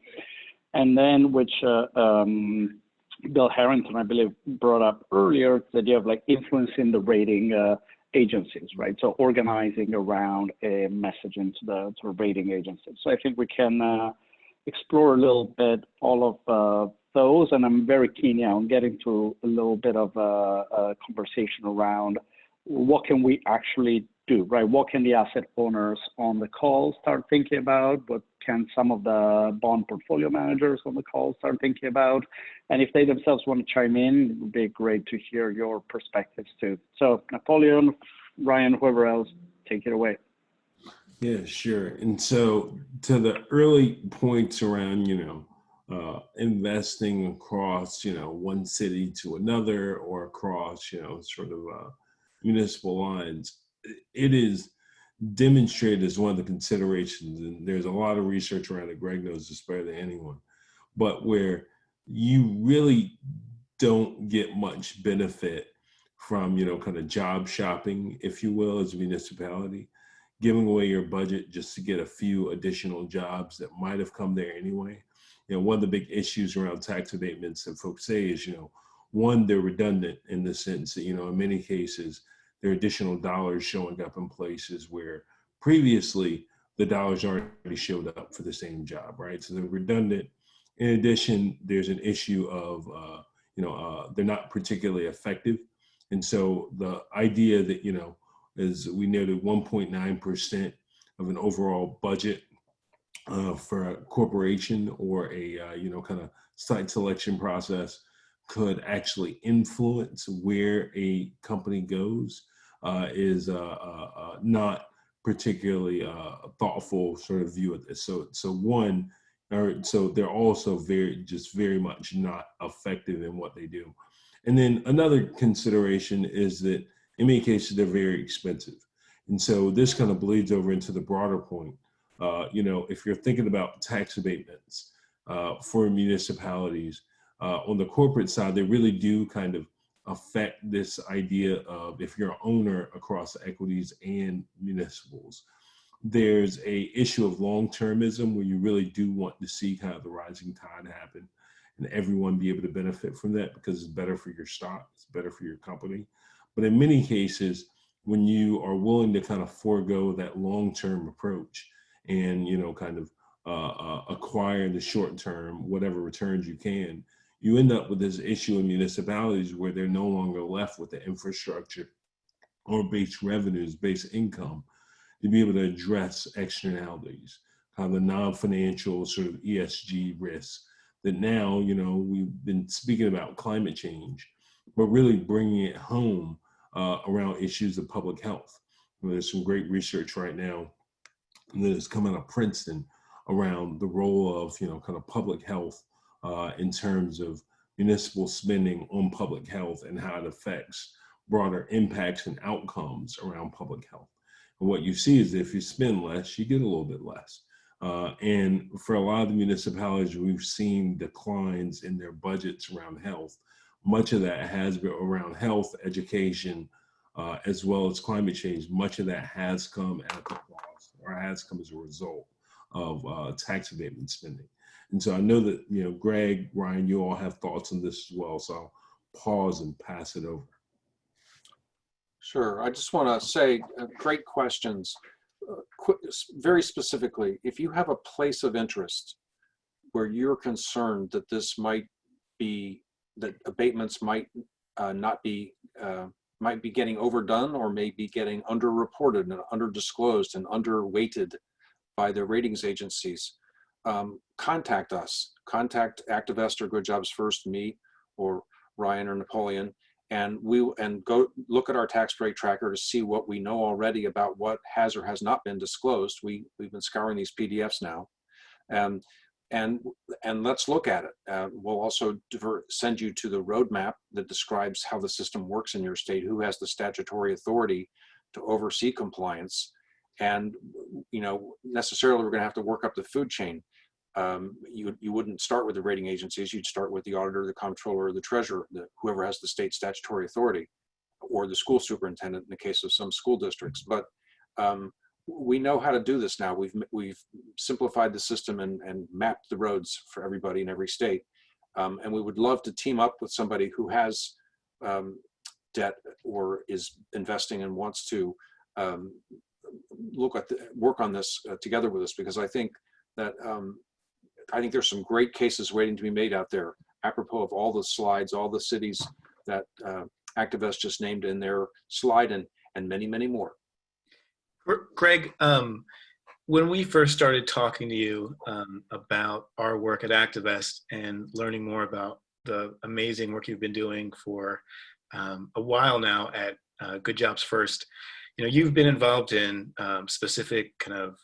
And then, which Bill Harrington, I believe, brought up earlier, the idea of like influencing the rating agencies, right? So organizing around a message into the rating agencies. So I think we can explore a little bit all of those, and I'm very keen now on getting to a little bit of a conversation around what can we actually do, right? What can the asset owners on the call start thinking about? What can some of the bond portfolio managers on the call start thinking about? And if they themselves want to chime in, it would be great to hear your perspectives too. So Napoleon, Ryan, whoever else, take it away. Yeah, sure. And so to the early points around, investing across, one city to another or across, sort of municipal lines, it is demonstrated as one of the considerations. And there's a lot of research around it. Greg knows this better than anyone, but where you really don't get much benefit from, kind of job shopping, if you will, as a municipality, giving away your budget just to get a few additional jobs that might have come there anyway. One of the big issues around tax abatements that folks say is, one, they're redundant in the sense that, in many cases, there are additional dollars showing up in places where previously the dollars already showed up for the same job, right? So they're redundant. In addition, there's an issue of, they're not particularly effective. And so the idea that, is we noted 1.9% of an overall budget for a corporation or a, kind of site selection process could actually influence where a company goes is not particularly thoughtful sort of view of this. So they're also very much not effective in what they do. And then another consideration is that in many cases, they're very expensive. And so this kind of bleeds over into the broader point. If you're thinking about tax abatements for municipalities, on the corporate side, they really do kind of affect this idea of if you're an owner across equities and municipals. There's a issue of long-termism where you really do want to see kind of the rising tide happen and everyone be able to benefit from that because it's better for your stock, it's better for your company. But in many cases, when you are willing to kind of forego that long-term approach and, kind of acquire in the short term, whatever returns you can, you end up with this issue in municipalities where they're no longer left with the infrastructure or base revenues, base income to be able to address externalities, kind of the non-financial sort of ESG risks that now, we've been speaking about climate change, but really bringing it home around issues of public health. There's some great research right now that is coming out of Princeton around the role of, kind of public health in terms of municipal spending on public health and how it affects broader impacts and outcomes around public health. And what you see is if you spend less, you get a little bit less. And for a lot of the municipalities, we've seen declines in their budgets around health. Much of that has been around health, education, as well as climate change. Much of that has come at the cost or has come as a result of tax abatement spending. And so I know that, Greg, Ryan, you all have thoughts on this as well. So I'll pause and pass it over. Sure. I just want to say great questions. Very specifically, if you have a place of interest where you're concerned that this might be, that abatements might not be, might be getting overdone or may be getting underreported and underdisclosed and underweighted by the ratings agencies, contact us. Contact Activest or Good Jobs First, me or Ryan or Napoleon, and go look at our tax break tracker to see what we know already about what has or has not been disclosed. We've been scouring these PDFs now, and let's look at it. We'll also send you to the roadmap that describes how the system works in your state, who has the statutory authority to oversee compliance, and necessarily we're going to have to work up the food chain. You wouldn't start with the rating agencies, you'd start with the auditor, the comptroller, the treasurer, whoever has the state statutory authority, or the school superintendent in the case of some school districts. But we know how to do this now. We've simplified the system and mapped the roads for everybody in every state. And we would love to team up with somebody who has debt or is investing and wants to work on this together with us, because I think that there's some great cases waiting to be made out there, apropos of all the slides, all the cities that Activist just named in their slide, and many, many more. Greg, when we first started talking to you about our work at Activist and learning more about the amazing work you've been doing for a while now at Good Jobs First, you've been involved in specific kind of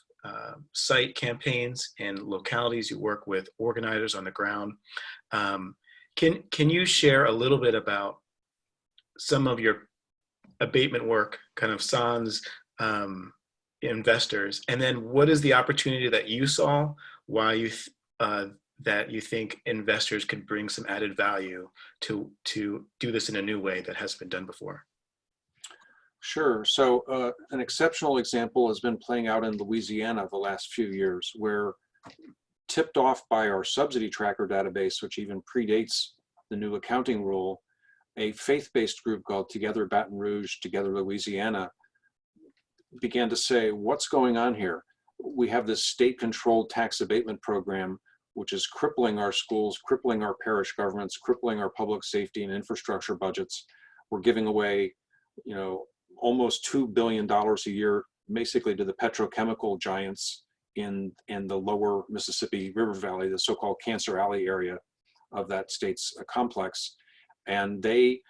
site campaigns and localities. You work with organizers on the ground. Can you share a little bit about some of your abatement work, kind of sans investors, and then what is the opportunity that you saw while that you think investors could bring some added value to do this in a new way that hasn't been done before? Sure. So an exceptional example has been playing out in Louisiana the last few years, where, tipped off by our subsidy tracker database, which even predates the new accounting rule, a faith-based group called Together Baton Rouge, Together Louisiana, began to say, what's going on here? We have this state-controlled tax abatement program, which is crippling our schools, crippling our parish governments, crippling our public safety and infrastructure budgets. We're giving away, almost $2 billion a year, basically to the petrochemical giants in the lower Mississippi River Valley, the so-called Cancer Alley area of that state's complex. And they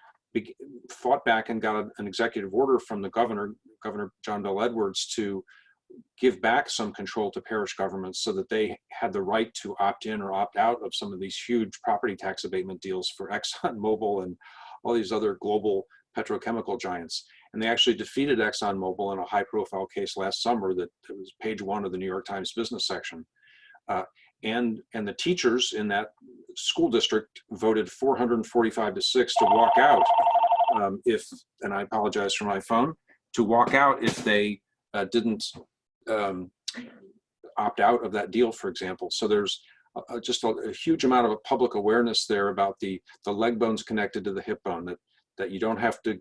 fought back and got an executive order from the Governor John Bell Edwards, to give back some control to parish governments so that they had the right to opt in or opt out of some of these huge property tax abatement deals for ExxonMobil and all these other global petrochemical giants. and they actually defeated ExxonMobil in a high-profile case last summer that was page 1 of the New York Times business section. And the teachers in that school district voted 445 to 6 to walk out and I apologize for my phone, to walk out if they didn't opt out of that deal, for example. So there's just a huge amount of public awareness there about the leg bones connected to the hip bone, that you don't have to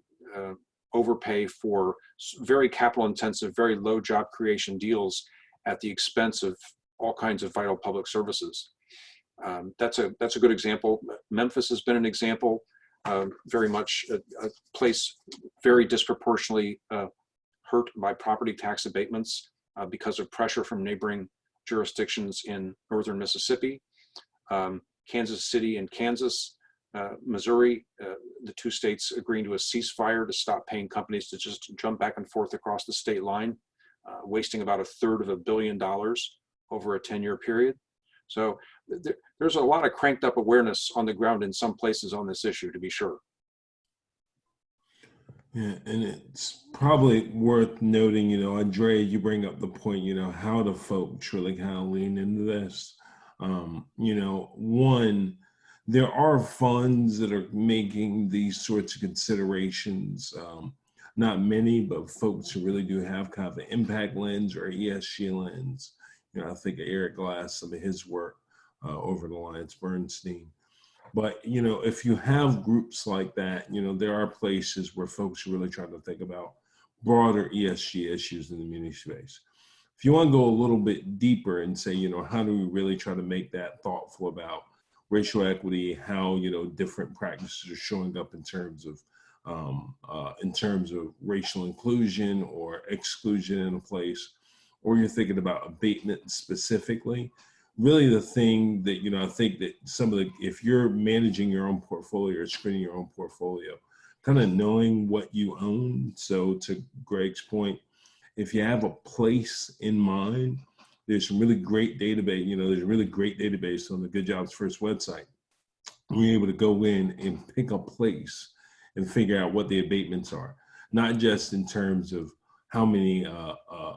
overpay for very capital intensive, very low job creation deals at the expense of all kinds of vital public services. That's a good example. Memphis has been an example, very much a place very disproportionately hurt by property tax abatements because of pressure from neighboring jurisdictions in northern Mississippi, Kansas City and Kansas, Missouri, the 2 states agreeing to a ceasefire to stop paying companies to just jump back and forth across the state line, wasting about $1/3 of $1 billion over a 10-year period. So there's a lot of cranked up awareness on the ground in some places on this issue, to be sure. Yeah, and it's probably worth noting, you know, Andrea, you bring up the point, you know, how do folks really kind of lean into this? You know, one, there are funds that are making these sorts of considerations. Not many, but folks who really do have kind of an impact lens or ESG lens. You know, I think of Eric Glass, some of his work over at Alliance Bernstein. But, you know, if you have groups like that, you know, there are places where folks are really trying to think about broader ESG issues in the muni space. If you want to go a little bit deeper and say, you know, how do we really try to make that thoughtful about racial equity, how, you know, different practices are showing up in terms of racial inclusion or exclusion in a place, or you're thinking about abatement specifically, really the thing that, you know, I think that some of the, if you're managing your own portfolio or screening your own portfolio, kind of knowing what you own. So to Greg's point, if you have a place in mind, there's some really great database, you know, there's a really great database on the Good Jobs First website. We're able to go in and pick a place and figure out what the abatements are, not just in terms of how many,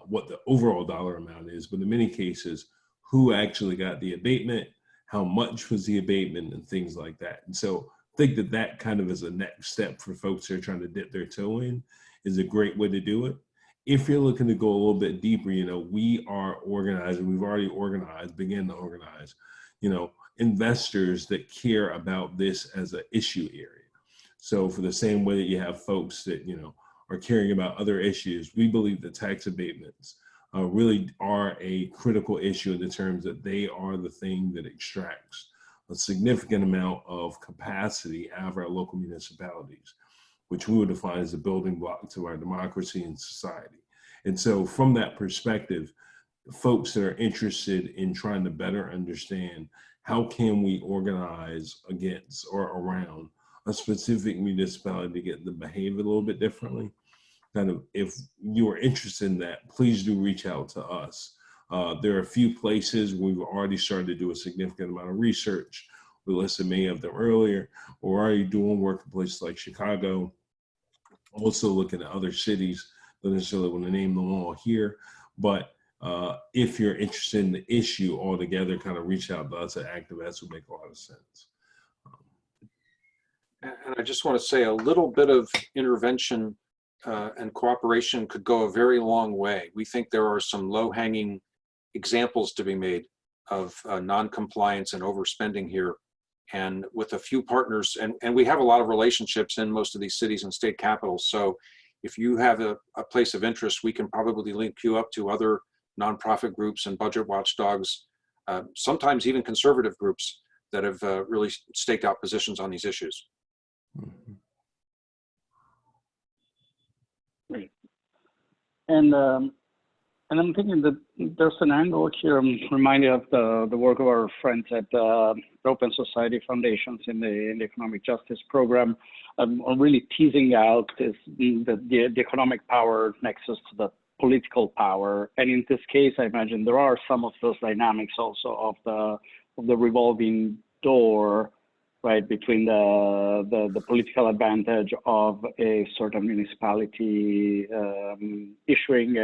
what the overall dollar amount is, but in many cases, who actually got the abatement, how much was the abatement, and things like that. And so I think that that kind of is a next step for folks who are trying to dip their toe in, is a great way to do it. If you're looking to go a little bit deeper, you know, we are organizing, we've already organized, begin to organize, you know, investors that care about this as an issue area. So for the same way that you have folks that, you know, are caring about other issues, we believe that tax abatements really are a critical issue in the terms that they are the thing that extracts a significant amount of capacity out of our local municipalities, which we would define as a building block to our democracy and society. And so from that perspective, folks that are interested in trying to better understand how can we organize against or around a specific municipality to get them to behave a little bit differently, kind of, if you are interested in that, please do reach out to us. There are a few places we've already started to do a significant amount of research. We listed many of them earlier. We're already doing work in places like Chicago, also looking at other cities. Don't necessarily want to name them all here, but if you're interested in the issue altogether, kind of reach out to us at Activest. Would make a lot of sense. And I just want to say a little bit of intervention and cooperation could go a very long way. We think there are some low-hanging examples to be made of non-compliance and overspending here. And with a few partners, and we have a lot of relationships in most of these cities and state capitals. So if you have a place of interest, we can probably link you up to other nonprofit groups and budget watchdogs, sometimes even conservative groups that have really staked out positions on these issues. Mm-hmm. Great. And I'm thinking that there's an angle here. I'm reminded of the work of our friends at the Open Society Foundations in the Economic Justice Program, on really teasing out the economic power nexus to the political power. And in this case, I imagine there are some of those dynamics also of the revolving door, right, between the political advantage of a certain municipality issuing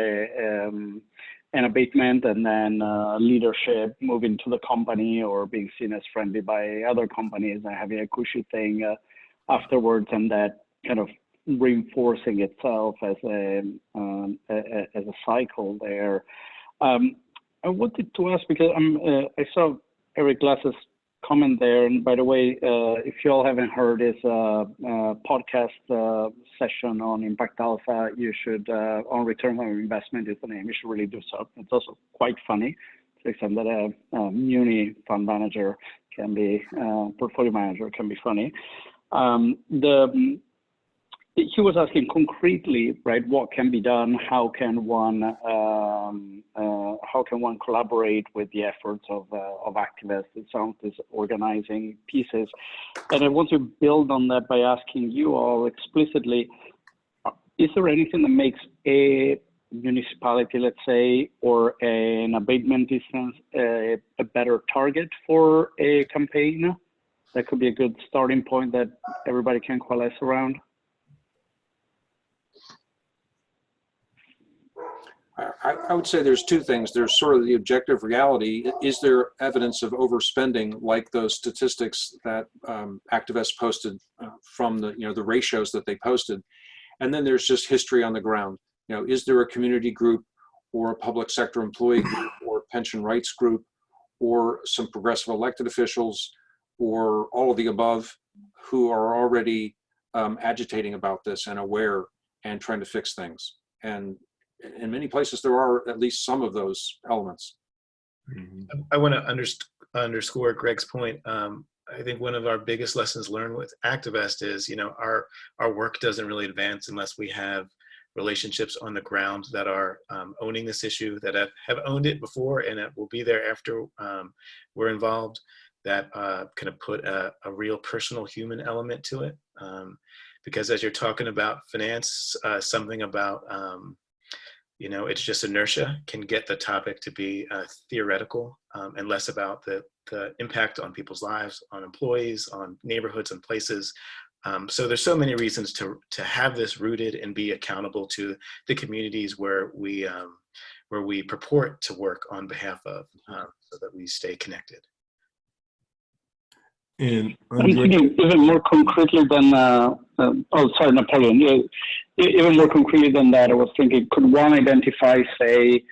an abatement, and then leadership moving to the company or being seen as friendly by other companies and having a cushy thing afterwards, and that kind of reinforcing itself as a cycle there. I wanted to ask, because I saw Eric Glass's comment there, and by the way, if you all haven't heard his podcast session on Impact Alpha, you should, on return on investment is the name, you should really do so. It's also quite funny, to the extent that a Muni fund manager can be, portfolio manager can be funny. He was asking concretely, right, what can be done, how can one collaborate with the efforts of Activest and some of these organizing pieces. And I want to build on that by asking you all explicitly, is there anything that makes a municipality, let's say, or an abatement instance a better target for a campaign? That could be a good starting point that everybody can coalesce around. I would say there's two things. There's sort of the objective reality. Is there evidence of overspending, like those statistics that Activist posted from the ratios that they posted? And then there's just history on the ground. Is there a community group or a public sector employee group or pension rights group or some progressive elected officials or all of the above who are already agitating about this and aware and trying to fix things? And in many places, there are at least some of those elements. I want to underscore Greg's point. I think one of our biggest lessons learned with Activest is, our work doesn't really advance unless we have relationships on the ground that are owning this issue, that have owned it before and that will be there after we're involved, that kind of put a real personal human element to it. Because as you're talking about finance, something about it's just inertia can get the topic to be theoretical and less about the impact on people's lives, on employees, on neighborhoods and places. So there's so many reasons to have this rooted and be accountable to the communities where we purport to work on behalf of, so that we stay connected. And I'm thinking even more concretely than, Napoleon. Even more concretely than that, I was thinking, could one identify, say,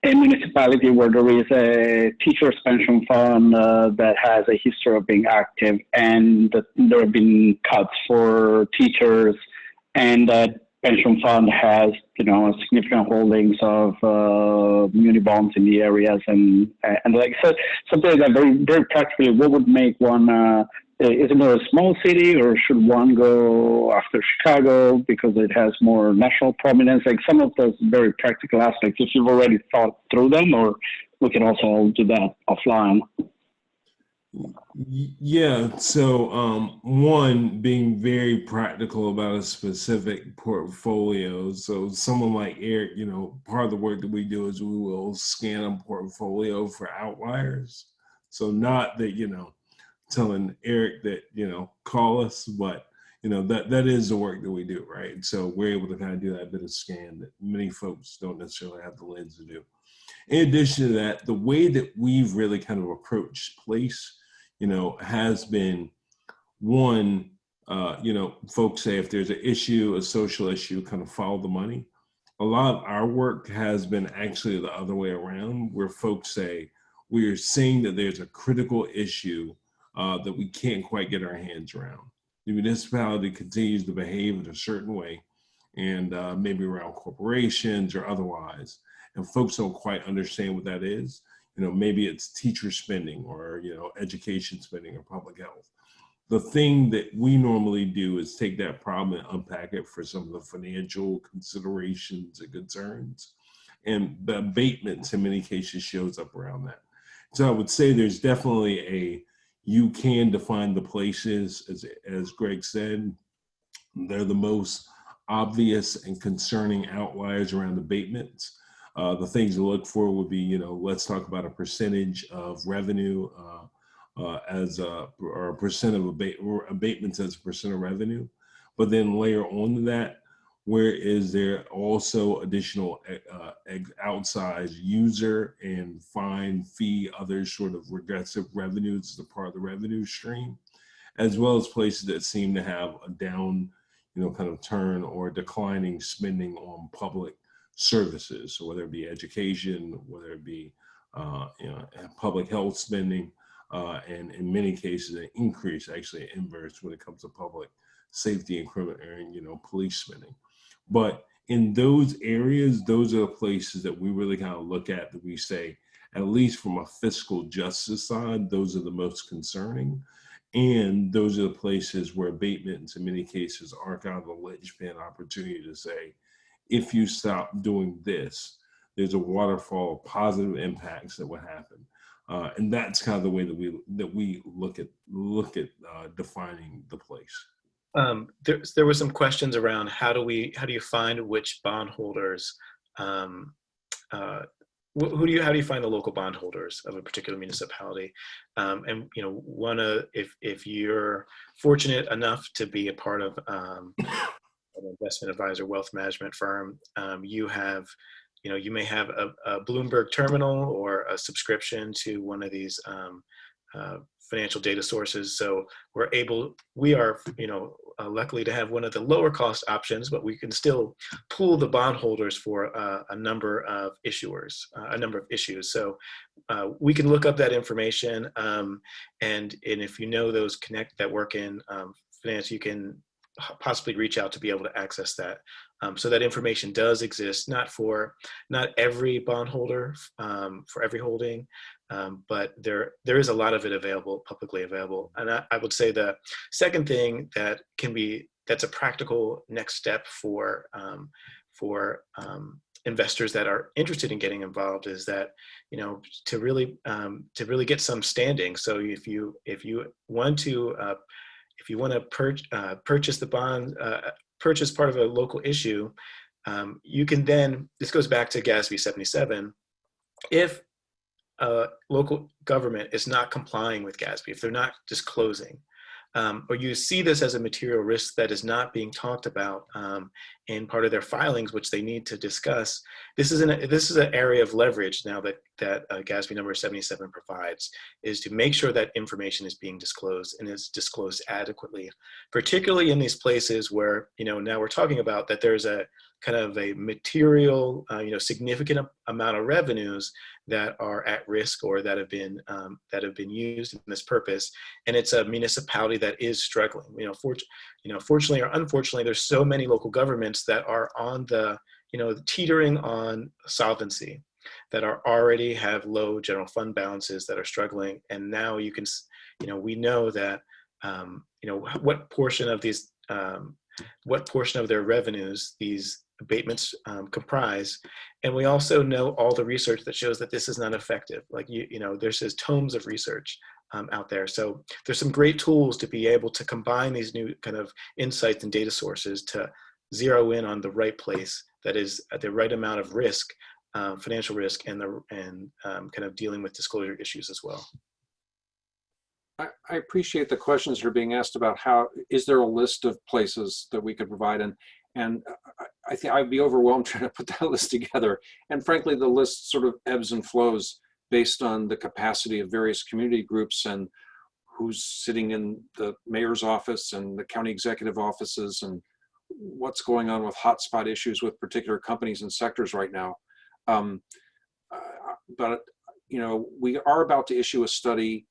a municipality where there is a teacher's pension fund that has a history of being active, and that there have been cuts for teachers, and that pension fund has, significant holdings of muni bonds in the areas, and like so, something like that. Very, very practically, what would make one? Is it more a small city, or should one go after Chicago because it has more national prominence? Like some of those very practical aspects, if you've already thought through them, or we can also do that offline. Yeah, so one, being very practical about a specific portfolio. So someone like Eric, part of the work that we do is we will scan a portfolio for outliers. So not that, telling Eric that, call us, but, that is the work that we do, right? So we're able to kind of do that bit of scan that many folks don't necessarily have the lens to do. In addition to that, the way that we've really kind of approached place, has been one, folks say if there's an issue, a social issue, kind of follow the money. A lot of our work has been actually the other way around, where folks say we're seeing that there's a critical issue that we can't quite get our hands around. The municipality continues to behave in a certain way, and maybe around corporations or otherwise, and folks don't quite understand what that is. Maybe it's teacher spending or, education spending or public health. The thing that we normally do is take that problem and unpack it for some of the financial considerations and concerns. And the abatements in many cases shows up around that. So I would say there's definitely you can define the places, as Greg said, they're the most obvious and concerning outliers around abatements. The things to look for would be, let's talk about a percentage of revenue or a percent of abatements as a percent of revenue, but then layer on to that, where is there also additional outsized user and fine fee, other sort of regressive revenues as a part of the revenue stream, as well as places that seem to have a down, kind of turn or declining spending on public services. So whether it be education, whether it be public health spending, and in many cases an increase, actually an inverse when it comes to public safety and criminal, police spending. But in those areas, those are the places that we really kind of look at, that we say, at least from a fiscal justice side, those are the most concerning. And those are the places where abatements in many cases are kind of a linchpin opportunity to say, if you stop doing this, there's a waterfall of positive impacts that would happen. And that's kind of the way that we look at defining the place. There were some questions around how do you find which bondholders, how do you find the local bondholders of a particular municipality? And if you're fortunate enough to be a part of an investment advisor wealth management firm, you may have a Bloomberg terminal or a subscription to one of these financial data sources. So we are luckily to have one of the lower cost options, but we can still pool the bondholders for a number of issues. So we can look up that information, and if you know those that work in finance, you can possibly reach out to be able to access that. So that information does exist, not every bondholder, for every holding, but there is a lot of it publicly available. And I would say the second thing that's a practical next step for investors that are interested in getting involved is that, to really get some standing. So if you want to purchase the bond, purchase part of a local issue, you can then, this goes back to GASB 77, if local government is not complying with GASB, if they're not disclosing, or you see this as a material risk that is not being talked about in part of their filings, which they need to discuss, this is an area of leverage now that GASB number 77 provides, is to make sure that information is being disclosed and is disclosed adequately, particularly in these places where, now we're talking about that there's a kind of a material, significant amount of revenues that are at risk or that have been used in this purpose, and it's a municipality that is struggling. Fortunately or unfortunately, there's so many local governments that are on the teetering on solvency, that already have low general fund balances, that are struggling, and now we know that what portion of their revenues these abatements comprise, and we also know all the research that shows that this is not effective. There's tomes of research out there. So there's some great tools to be able to combine these new kind of insights and data sources to zero in on the right place, that is at the right amount of risk, financial risk, and kind of dealing with disclosure issues as well. I appreciate the questions that are being asked about is there a list of places that we could provide, and I think I'd be overwhelmed trying to put that list together. And frankly, the list sort of ebbs and flows based on the capacity of various community groups and who's sitting in the mayor's office and the county executive offices and what's going on with hotspot issues with particular companies and sectors right now. But we are about to issue a study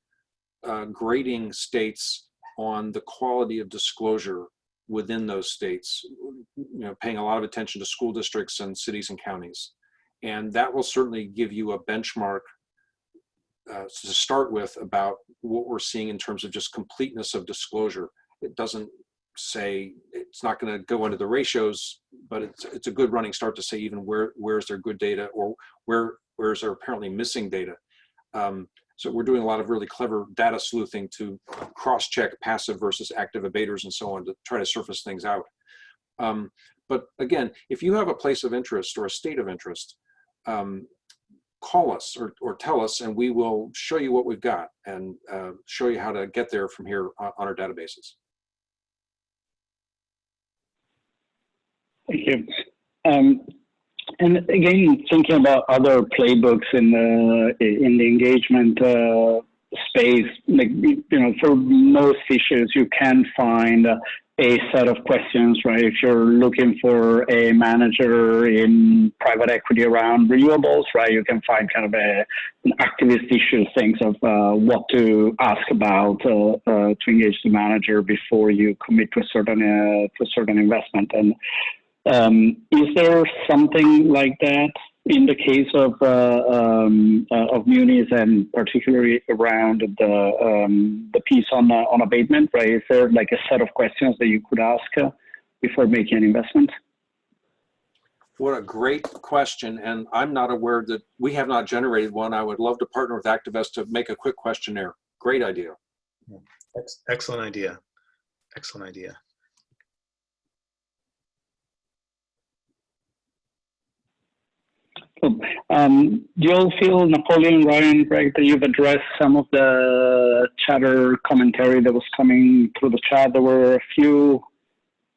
grading states on the quality of disclosure within those states, paying a lot of attention to school districts and cities and counties. And that will certainly give you a benchmark to start with about what we're seeing in terms of just completeness of disclosure. It doesn't say, it's not going to go into the ratios, but it's a good running start to say even where's there good data, or where's there apparently missing data. So we're doing a lot of really clever data sleuthing to cross-check passive versus active abaters and so on to try to surface things out. But again, if you have a place of interest or a state of interest, call us or tell us, and we will show you what we've got and show you how to get there from here on our databases. Thank you. And again, thinking about other playbooks in the engagement space, like, you know, for most issues, you can find a set of questions, right? If you're looking for a manager in private equity around renewables, right, you can find kind of an activist issue things of what to ask about to engage the manager before you commit to a certain investment. And is there something like that in the case of Munis, and particularly around the piece on abatement, right? Is there like a set of questions that you could ask before making an investment? What a great question, and I'm not aware that we have not generated one. I would love to partner with Activest to make a quick questionnaire. Great idea. Excellent idea. Excellent idea. Cool. Do you all feel, Napoleon, Ryan, Greg, that you've addressed some of the chatter commentary that was coming through the chat? There were a few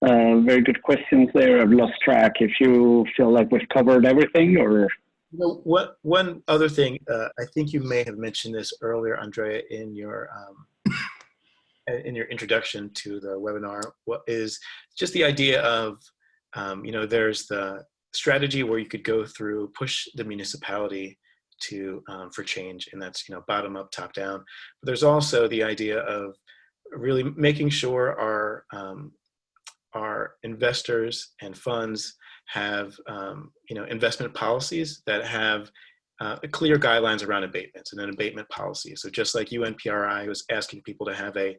very good questions there. I've lost track. If you feel like we've covered everything, or? You know, one other thing, I think you may have mentioned this earlier, Andrea, in your introduction to the webinar. What is just the idea of, you know, there's the strategy where you could go through, push the municipality to for change, and that's, you know, bottom up, top down. But there's also the idea of really making sure our investors and funds have you know, investment policies that have clear guidelines around abatements and an abatement policy. So just like UNPRI was asking people to have a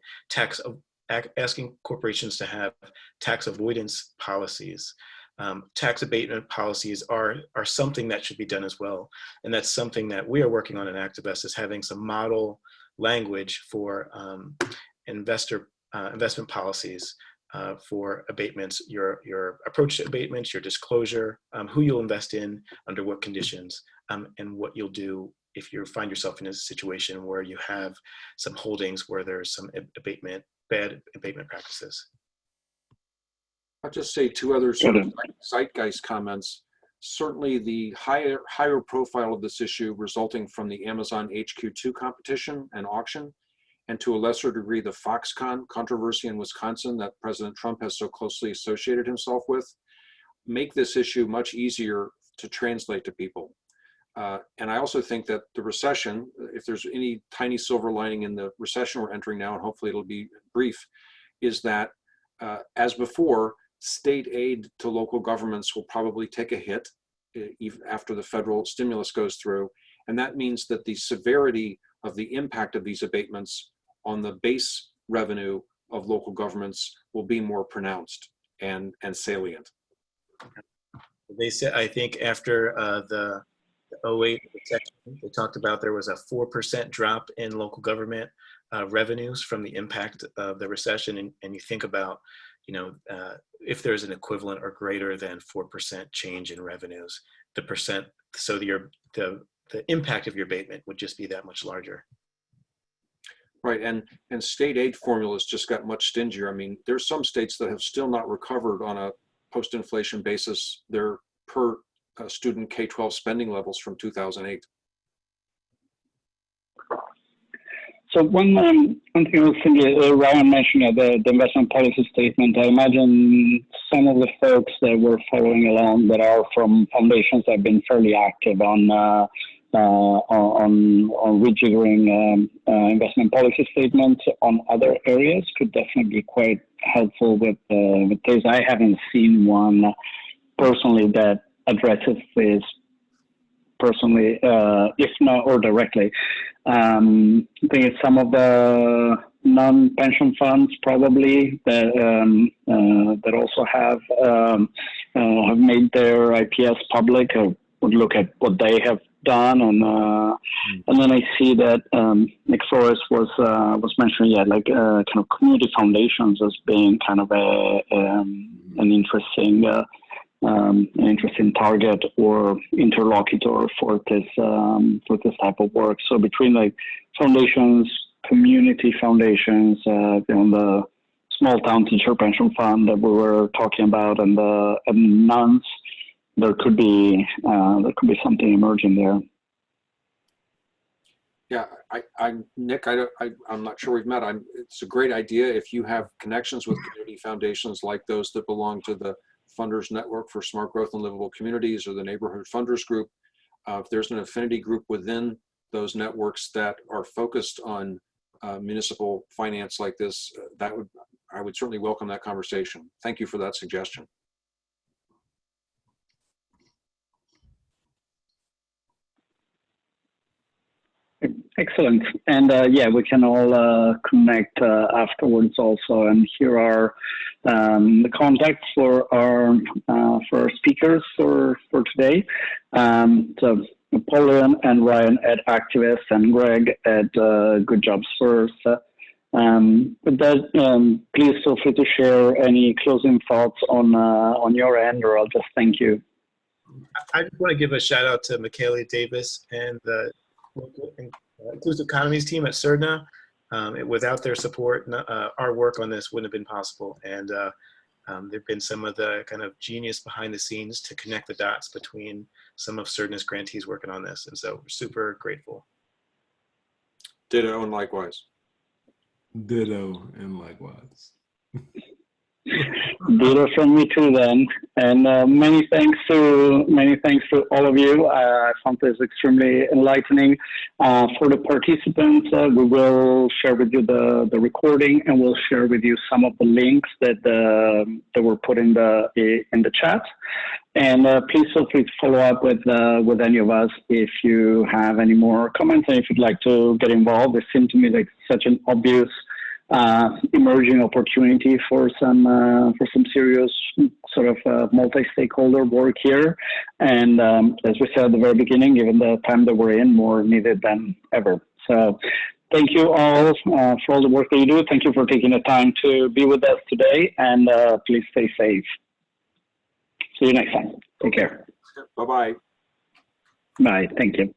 asking corporations to have tax avoidance policies. Tax abatement policies are something that should be done as well. And that's something that we are working on in Activist, is having some model language for investment policies for abatements, your approach to abatements, your disclosure, who you'll invest in, under what conditions, and what you'll do if you find yourself in a situation where you have some holdings where there's some bad abatement practices. I'll just say two other sort of zeitgeist comments. Certainly the higher profile of this issue resulting from the Amazon HQ2 competition and auction, and to a lesser degree the Foxconn controversy in Wisconsin that President Trump has so closely associated himself with, make this issue much easier to translate to people. And I also think that the recession, if there's any tiny silver lining in the recession we're entering now, and hopefully it'll be brief, is that as before, state aid to local governments will probably take a hit even after the federal stimulus goes through. And that means that the severity of the impact of these abatements on the base revenue of local governments will be more pronounced and salient. They said, I think after the 08 recession, they talked about there was a 4% drop in local government revenues from the impact of the recession. And you think about, you know, if there's an equivalent or greater than 4% change in revenues, the percent, so the impact of your abatement would just be that much larger. Right, and state aid formulas just got much stingier. I mean, there's some states that have still not recovered on a post-inflation basis their per student K-12 spending levels from 2008. So one thing I was thinking, Ryan mentioned the investment policy statement. I imagine some of the folks that were following along that are from foundations that have been fairly active on rejiggering investment policy statements on other areas could definitely be quite helpful with this. I haven't seen one personally that addresses this personally, if not or directly. I think it's some of the non-pension funds probably that also have made their IPS public, or would look at what they have done, and then I see that Nick Forrest was mentioning, like kind of community foundations as being kind of an interesting an interesting target or interlocutor for this type of work. So between like foundations, community foundations, the small town teacher pension fund that we were talking about, and nuns, there could be something emerging there. Yeah, Nick, I'm not sure we've met. It's a great idea. If you have connections with community foundations like those that belong to the Funders Network for Smart Growth and Livable Communities or the Neighborhood Funders Group, if there's an affinity group within those networks that are focused on municipal finance like this, I would certainly welcome that conversation. Thank you for that suggestion. Excellent. And yeah, we can all connect afterwards also. And here are the contacts for our speakers for today. So Napoleon and Ryan at Activest and Greg at Good Jobs First. With that, please feel free to share any closing thoughts on your end, or I'll just thank you. I just want to give a shout out to Michaela Davis and the local Inclusive Economies team at CERDNA. Without their support, our work on this wouldn't have been possible. And there've been some of the kind of genius behind the scenes to connect the dots between some of CERDNA's grantees working on this. And so we're super grateful. Ditto and likewise. Ditto and likewise. Ditto from me too then, and many thanks to all of you. I found this extremely enlightening. For the participants, we will share with you the recording, and we'll share with you some of the links that were put in the chat. And please feel free to follow up with any of us if you have any more comments and if you'd like to get involved. It seemed to me like such an obvious emerging opportunity for some serious sort of multi-stakeholder work here. And as we said at the very beginning, given the time that we're in, more needed than ever. So thank you all for all the work that you do. Thank you for taking the time to be with us today, and please stay safe. See you next time. Take care. Bye-bye. Bye. Thank you.